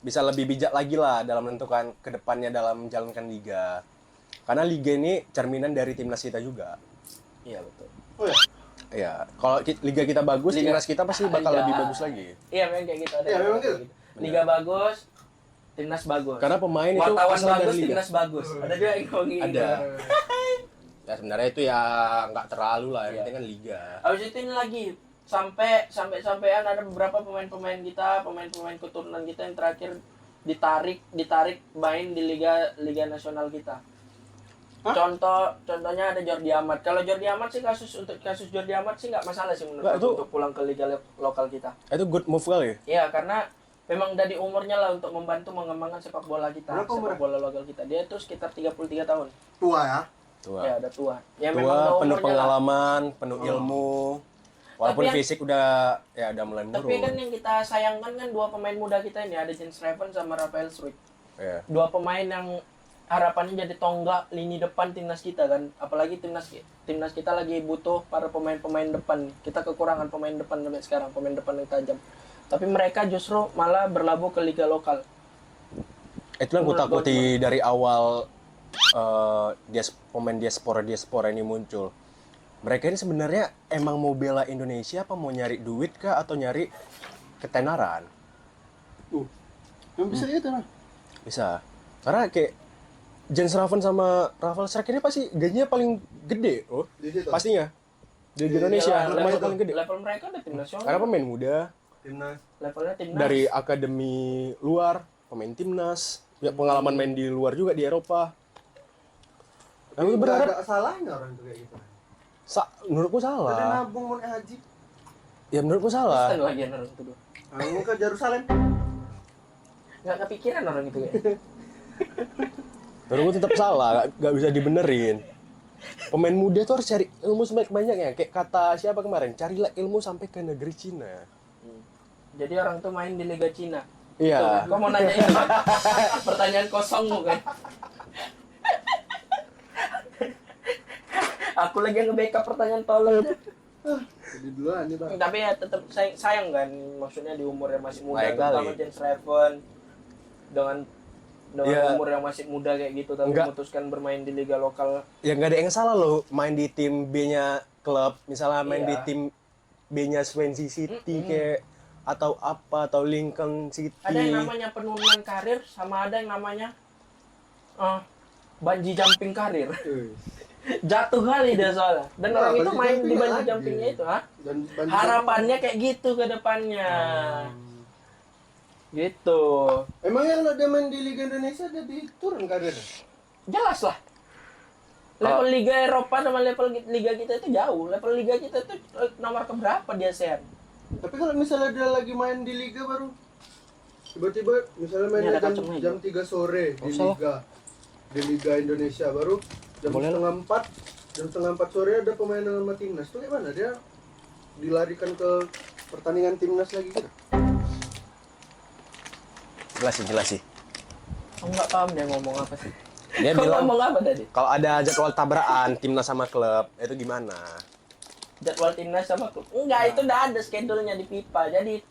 C: bisa lebih bijak lagi lah dalam menentukan kedepannya dalam menjalankan liga. Karena liga ini cerminan dari timnas kita juga.
A: Iya betul.
B: Oh ya?
C: Iya, kalau liga kita bagus, timnas kita pasti bakal lebih bagus lagi.
A: Iya memang kayak gitu ada.
B: Iya, memang gitu.
A: Liga bagus, timnas bagus.
C: Karena pemain itu
A: wartawan
C: asal
A: bagus,
C: dari liga.
A: timnas bagus. Ada juga yang ngomong gitu.
C: Ada. Ya sebenarnya itu ya nggak terlalu lah, yang
A: Iya.
C: penting kan liga.
A: Habis itu ini lagi sampai-sampean ada beberapa pemain-pemain kita, pemain-pemain keturunan kita yang terakhir ditarik main di liga nasional kita.
B: Hah?
A: Contohnya ada Jordi Amat. Kalau Jordi Amat sih kasus Jordi Amat sih nggak masalah sih menurut
C: Nggak,
A: aku
C: itu-
A: untuk pulang ke liga lokal kita.
C: Itu good move kali.
A: Iya, karena memang dari umurnya lah untuk membantu mengembangkan sepak bola kita,
B: Berapa
A: sepak
B: umurnya?
A: bola lokal kita. Dia tuh sekitar 33 tahun.
B: Tua ya?
C: Tua.
A: Ya, udah tua. Ya memang
C: Tua,
A: udah
C: penuh
A: umurnya lah.
C: pengalaman, penuh ilmu. Walaupun
A: Tapi yang-
C: fisik udah mulai
A: Tapi kan
C: menurun.
A: yang kita sayangkan kan dua pemain muda kita ini, ada Jens Reven sama Rafael Struijk.
C: Iya.
A: Dua pemain yang harapannya jadi tonggak lini depan timnas kita kan. Apalagi timnas kita lagi butuh para pemain-pemain depan. Kita kekurangan pemain depan sampai sekarang, pemain depan yang tajam. Tapi mereka justru malah berlabuh ke liga lokal.
C: Itu yang gue takuti dari awal pemain diaspora ini muncul. Mereka ini sebenarnya emang mau bela Indonesia apa mau nyari duit kah atau nyari ketenaran?
B: Yang bisa gitu lah.
C: Bisa. Karena kayak Jens Raven sama Rafael Struijk ini pasti gajinya paling gede,
B: Di situ.
C: pastinya. di Indonesia
B: Iya,
C: termasuk
B: level
C: paling gede.
A: Level mereka udah tim nasional.
C: Karena pemain muda
B: Timnas.
A: Levelnya timnas.
C: dari akademi luar, pemain timnas, punya pengalaman main di luar juga di Eropa. Kami
B: Nggak
C: berharap
B: ada salahnya orang itu kayak gitu.
C: menurutku
B: Ada
C: salah.
B: nabung mau naik haji.
C: Ya menurutku salah.
A: Kristen lagi orang itu doh.
B: Kamu ke Yerusalem.
A: Nggak kepikiran orang itu ya.
C: Menurutku tetap salah, gak bisa dibenerin. Pemain muda tuh harus cari ilmu sebanyak-banyaknya. Kayak kata siapa kemarin, carilah ilmu sampai ke negeri Cina.
A: Jadi orang tuh main di Liga Cina.
C: Iya.
A: Tuh, kau mau nanya itu kan? Pertanyaan kosong bukan? Aku lagi nge-backup pertanyaan tolol.
B: Jadi duluan nih, Bang.
A: Tapi ya tetap sayang kan, maksudnya di umur yang masih muda,
C: Layak
A: terutama
C: kali.
A: Jens Reven dengan
C: Iya.
A: umur yang masih muda kayak gitu, tapi
C: Enggak.
A: memutuskan bermain di liga lokal.
C: Ya nggak ada yang salah loh main di tim B-nya klub, misalnya main
A: Iya.
C: di tim B-nya Swansea City kayak atau apa atau Lincoln City.
A: Ada yang namanya penurunan karir, sama ada yang namanya bungee jumping karir. Jatuh kali dia soalnya. Dan
B: Nah,
A: orang itu
B: bungee
A: main di
B: jumping
A: bungee
B: lagi.
A: jumpingnya itu,
B: Dan
A: harapannya kayak gitu ke depannya. Gitu.
B: Emang yang ada main di Liga Indonesia ada diturun karir?
A: Jelas lah. Level Liga Eropa sama level Liga kita itu jauh. Level Liga kita itu nomor keberapa di ASEAN?
B: Tapi kalau misalnya dia lagi main di Liga baru tiba-tiba misalnya
A: Ini
B: mainnya
A: ada
B: jam,
A: kacangnya
B: jam 3 sore di
C: Usah.
B: Liga Indonesia baru jam
C: Boleh lah.
B: setengah 4 sore ada pemain sama timnas tuh gimana dia dilarikan ke pertandingan timnas lagi gitu?
C: Jelas sih.
A: Aku nggak paham dia ngomong apa sih.
C: Dia
A: Kau
C: bilang
A: ngomong apa tadi?
C: kalau ada jadwal tabrakan timnas sama klub itu gimana?
A: Jadwal timnas sama klub. Enggak, itu udah ada schedule-nya di FIFA. Jadi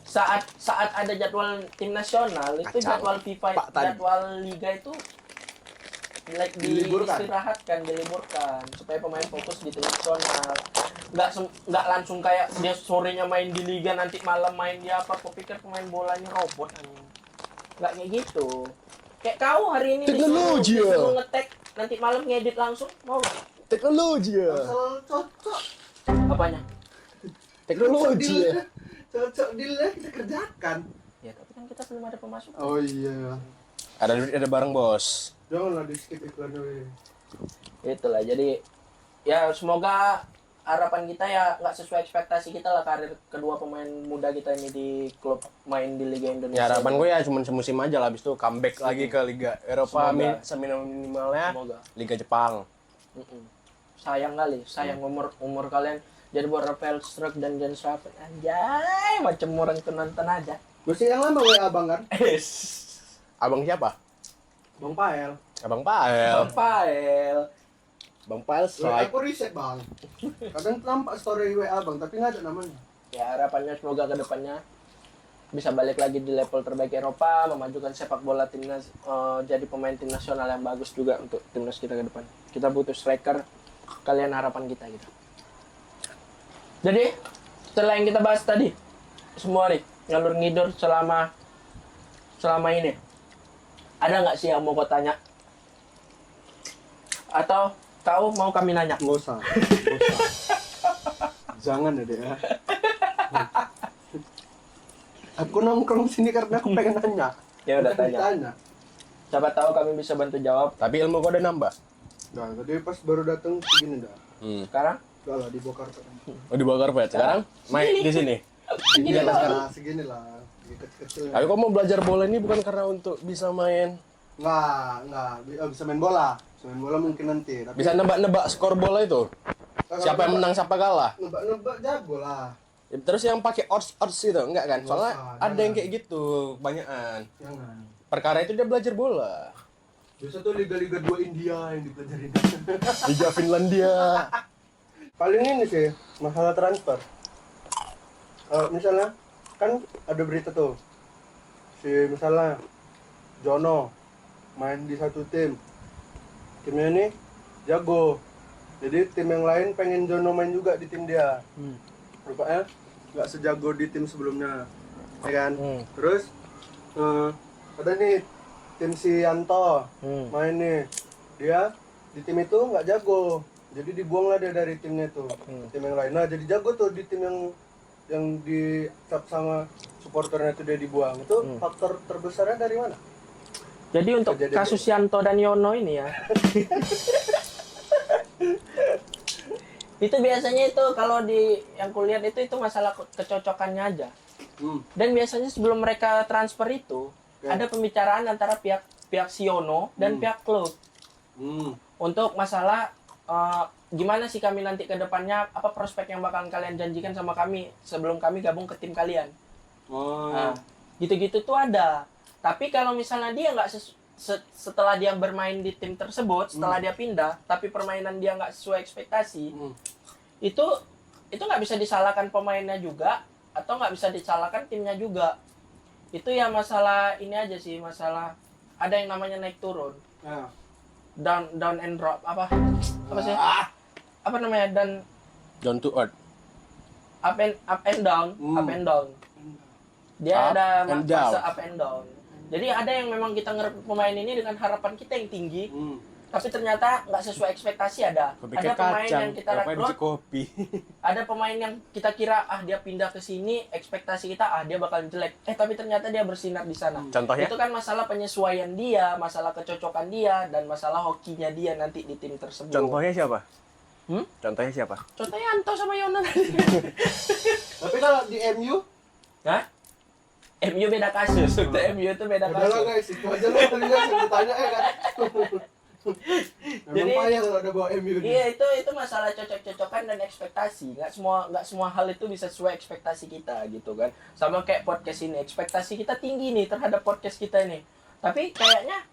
A: saat ada jadwal tim nasional itu
C: Kacau.
A: jadwal FIFA,
C: Pak, tadi.
A: jadwal liga itu
B: Diliburkan.
A: diistirahatkan, diliburkan supaya pemain fokus di tim nasional. Nggak langsung kayak dia sorenya main di liga, nanti malam main di apa. Kau pikir pemain bolanya robot anjing. Nggak kayak gitu. Kayak kau hari ini
C: Teknologi ya.
A: disuruh ngetek, nanti malam ngedit langsung, mau nggak?
C: Teknologi ya.
B: Asal cocok
A: Apanya?
C: Teknologi ya.
B: cocok dealnya kita kerjakan.
A: Ya tapi kan kita belum ada pemasukan.
B: Oh iya,
C: Ada duit ada barang bos.
B: janganlah di skip iklannya. weh.
A: Itulah, jadi ya semoga harapan kita ya nggak sesuai ekspektasi kita lah karir kedua pemain muda kita ini di klub main di Liga Indonesia.
C: Ya harapan gue ya cuma semusim aja lah, habis itu comeback lagi ke Liga Eropa
A: Semoga.
C: seminimalnya
A: Semoga.
C: Liga Jepang.
A: Sayang kali, sayang umur kalian jadi buat Rafael Struck dan Jens Rafael. Anjay, macam orang tuh nonton aja.
B: Masih yang lama WA Bang kan?
C: Abang siapa?
B: Bang Pael.
C: Abang Pael.
A: Rafael.
C: Bang Pael
B: WA
C: strike.
B: aku riset Bang. Kadang nampak story WA Bang, tapi nggak ada namanya.
A: Ya harapannya semoga ke depannya bisa balik lagi di level terbaik Eropa, memajukan sepak bola timnas, jadi pemain tim nasional yang bagus juga untuk timnas kita ke depan. Kita butuh striker, kalian harapan kita gitu. Jadi setelah yang kita bahas tadi, semua nih ngalur ngidur selama ini, ada nggak sih yang mau kau tanya? Atau kau mau kami nanya?
B: Nggak usah. Nggak usah. Jangan ya deh ya. Aku nongkrong sini karena aku pengen nanya.
A: Ya udah
B: Bukan
A: tanya.
B: ditanya.
A: Siapa tahu kami bisa bantu jawab.
C: Tapi ilmu kau udah nambah.
B: Nah, tadi pas baru datang segini dah.
A: Sekarang
B: Udah lah dibongkar kok.
C: Oh dibakar Pak. Sekarang main di sini.
B: Segini lah, segini lah. Kecil-kecil.
C: Tapi kau mau belajar bola ini bukan karena untuk bisa main,
B: Nggak. Bisa main bola. Bisa main bola mungkin nanti. Tapi
C: bisa nebak-nebak skor bola itu. Siapa yang menang, siapa kalah.
B: Nebak-nebak jago lah.
C: Ya, terus yang pakai odds itu enggak kan?
B: Nggak
C: Soalnya
B: usah,
C: ada yang
B: jangan.
C: kayak gitu, banyakan.
B: Jangan.
C: Perkara itu dia belajar bola.
B: Biasa tuh Liga-Liga 2 India yang dipelajarin.
C: Liga Finlandia.
B: Paling ini sih, masalah transfer. Misalnya, kan ada berita tuh. Si misalnya, Jono main di satu tim. Timnya ini jago. Jadi tim yang lain pengen Jono main juga di tim dia. Rupanya nggak sejago di tim sebelumnya. Ya kan? Terus, ada nih tim si Yanto main nih. Dia di tim itu nggak jago. Jadi dibuanglah dia dari timnya tuh, tim yang lain. Nah jadi jago tuh di tim yang di cap sama supporternya itu dia dibuang. Itu faktor terbesarnya dari mana?
A: Jadi untuk
B: Kejadian
A: kasus Yanto dan Yono ini ya. Itu biasanya itu kalau di yang kulihat itu masalah kecocokannya aja. Dan biasanya sebelum mereka transfer itu ada pembicaraan antara pihak si Yono dan pihak klub untuk masalah gimana sih kami nanti ke depannya, apa prospek yang bakalan kalian janjikan sama kami sebelum kami gabung ke tim kalian. Nah, gitu-gitu tuh ada. Tapi kalau misalnya dia nggak setelah dia bermain di tim tersebut, setelah dia pindah, tapi permainan dia nggak sesuai ekspektasi, itu nggak bisa disalahkan pemainnya juga, atau nggak bisa disalahkan timnya juga. Itu ya masalah ini aja sih, masalah ada yang namanya naik turun, down and drop, apa sih? Apa namanya, dan
C: Down to earth.
A: up and down. Dia
C: Up
A: ada
C: and
A: fase
C: down.
A: up and down. Jadi ada yang memang kita ngerekrut pemain ini dengan harapan kita yang tinggi, tapi ternyata nggak sesuai ekspektasi. Ada pemain yang kita rekrut,
C: kopi.
A: ada pemain yang kita kira dia pindah ke sini, ekspektasi kita dia bakal jelek. Tapi ternyata dia bersinar di sana.
C: Contohnya?
A: Itu kan masalah penyesuaian dia, masalah kecocokan dia, dan masalah hokinya dia nanti di tim tersebut.
C: Contohnya siapa? Contohnya siapa?
A: Contohnya Anto sama Yono.
B: Tapi kalau di MU,
A: Hah? MU beda kasus. Untuk MU itu beda
B: udah lah
A: kasus.
B: guys, itu aja lah tadi guys yang ditanya kan. Memang
A: Jadi-
B: payah kalau ada bawa MU nih.
A: Iya, itu masalah cocok-cocokan dan ekspektasi. Nggak semua hal itu bisa sesuai ekspektasi kita gitu kan. Sama kayak podcast ini, ekspektasi kita tinggi nih terhadap podcast kita ini. Tapi kayaknya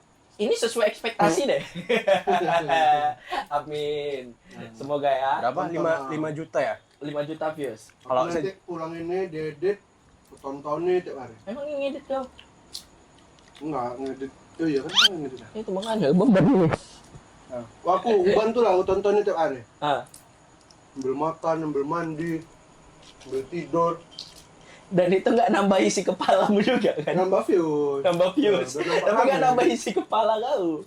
A: ini sesuai ekspektasi deh. Amin. Semoga ya.
C: Berapa? 5 juta ya?
A: 5 juta views.
C: Kalau
B: Nanti pulang ini diedit, tontonin tiap hari.
A: Emang ngedit kau?
B: Enggak, ngedit. Oh iya kan kan ngedit.
A: Itu makanya beban ini.
B: Nah, aku bantu lah, aku tontonin tiap hari. Ambil makan, ambil mandi, ambil tidur,
A: Dan itu nggak nambah isi kepalamu juga kan?
B: nambah views.
A: Nambah views.
B: Nah, biar
A: Tapi nggak
B: rame.
A: nambah isi kepala kau.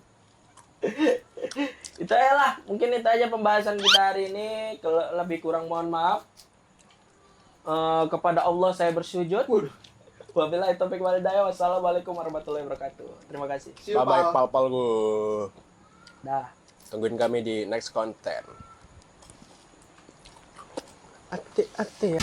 A: Itu aja lah. Mungkin itu aja pembahasan kita hari ini. Kalau lebih kurang mohon maaf. Kepada Allah saya bersujud.
B: Waduh,
A: Wabillahi taufiq wal hidayah. Wassalamualaikum warahmatullahi wabarakatuh. Terima kasih.
B: siapa?
C: bye bye pal gue.
A: Dah.
C: Tungguin kami di next content. Ate ya.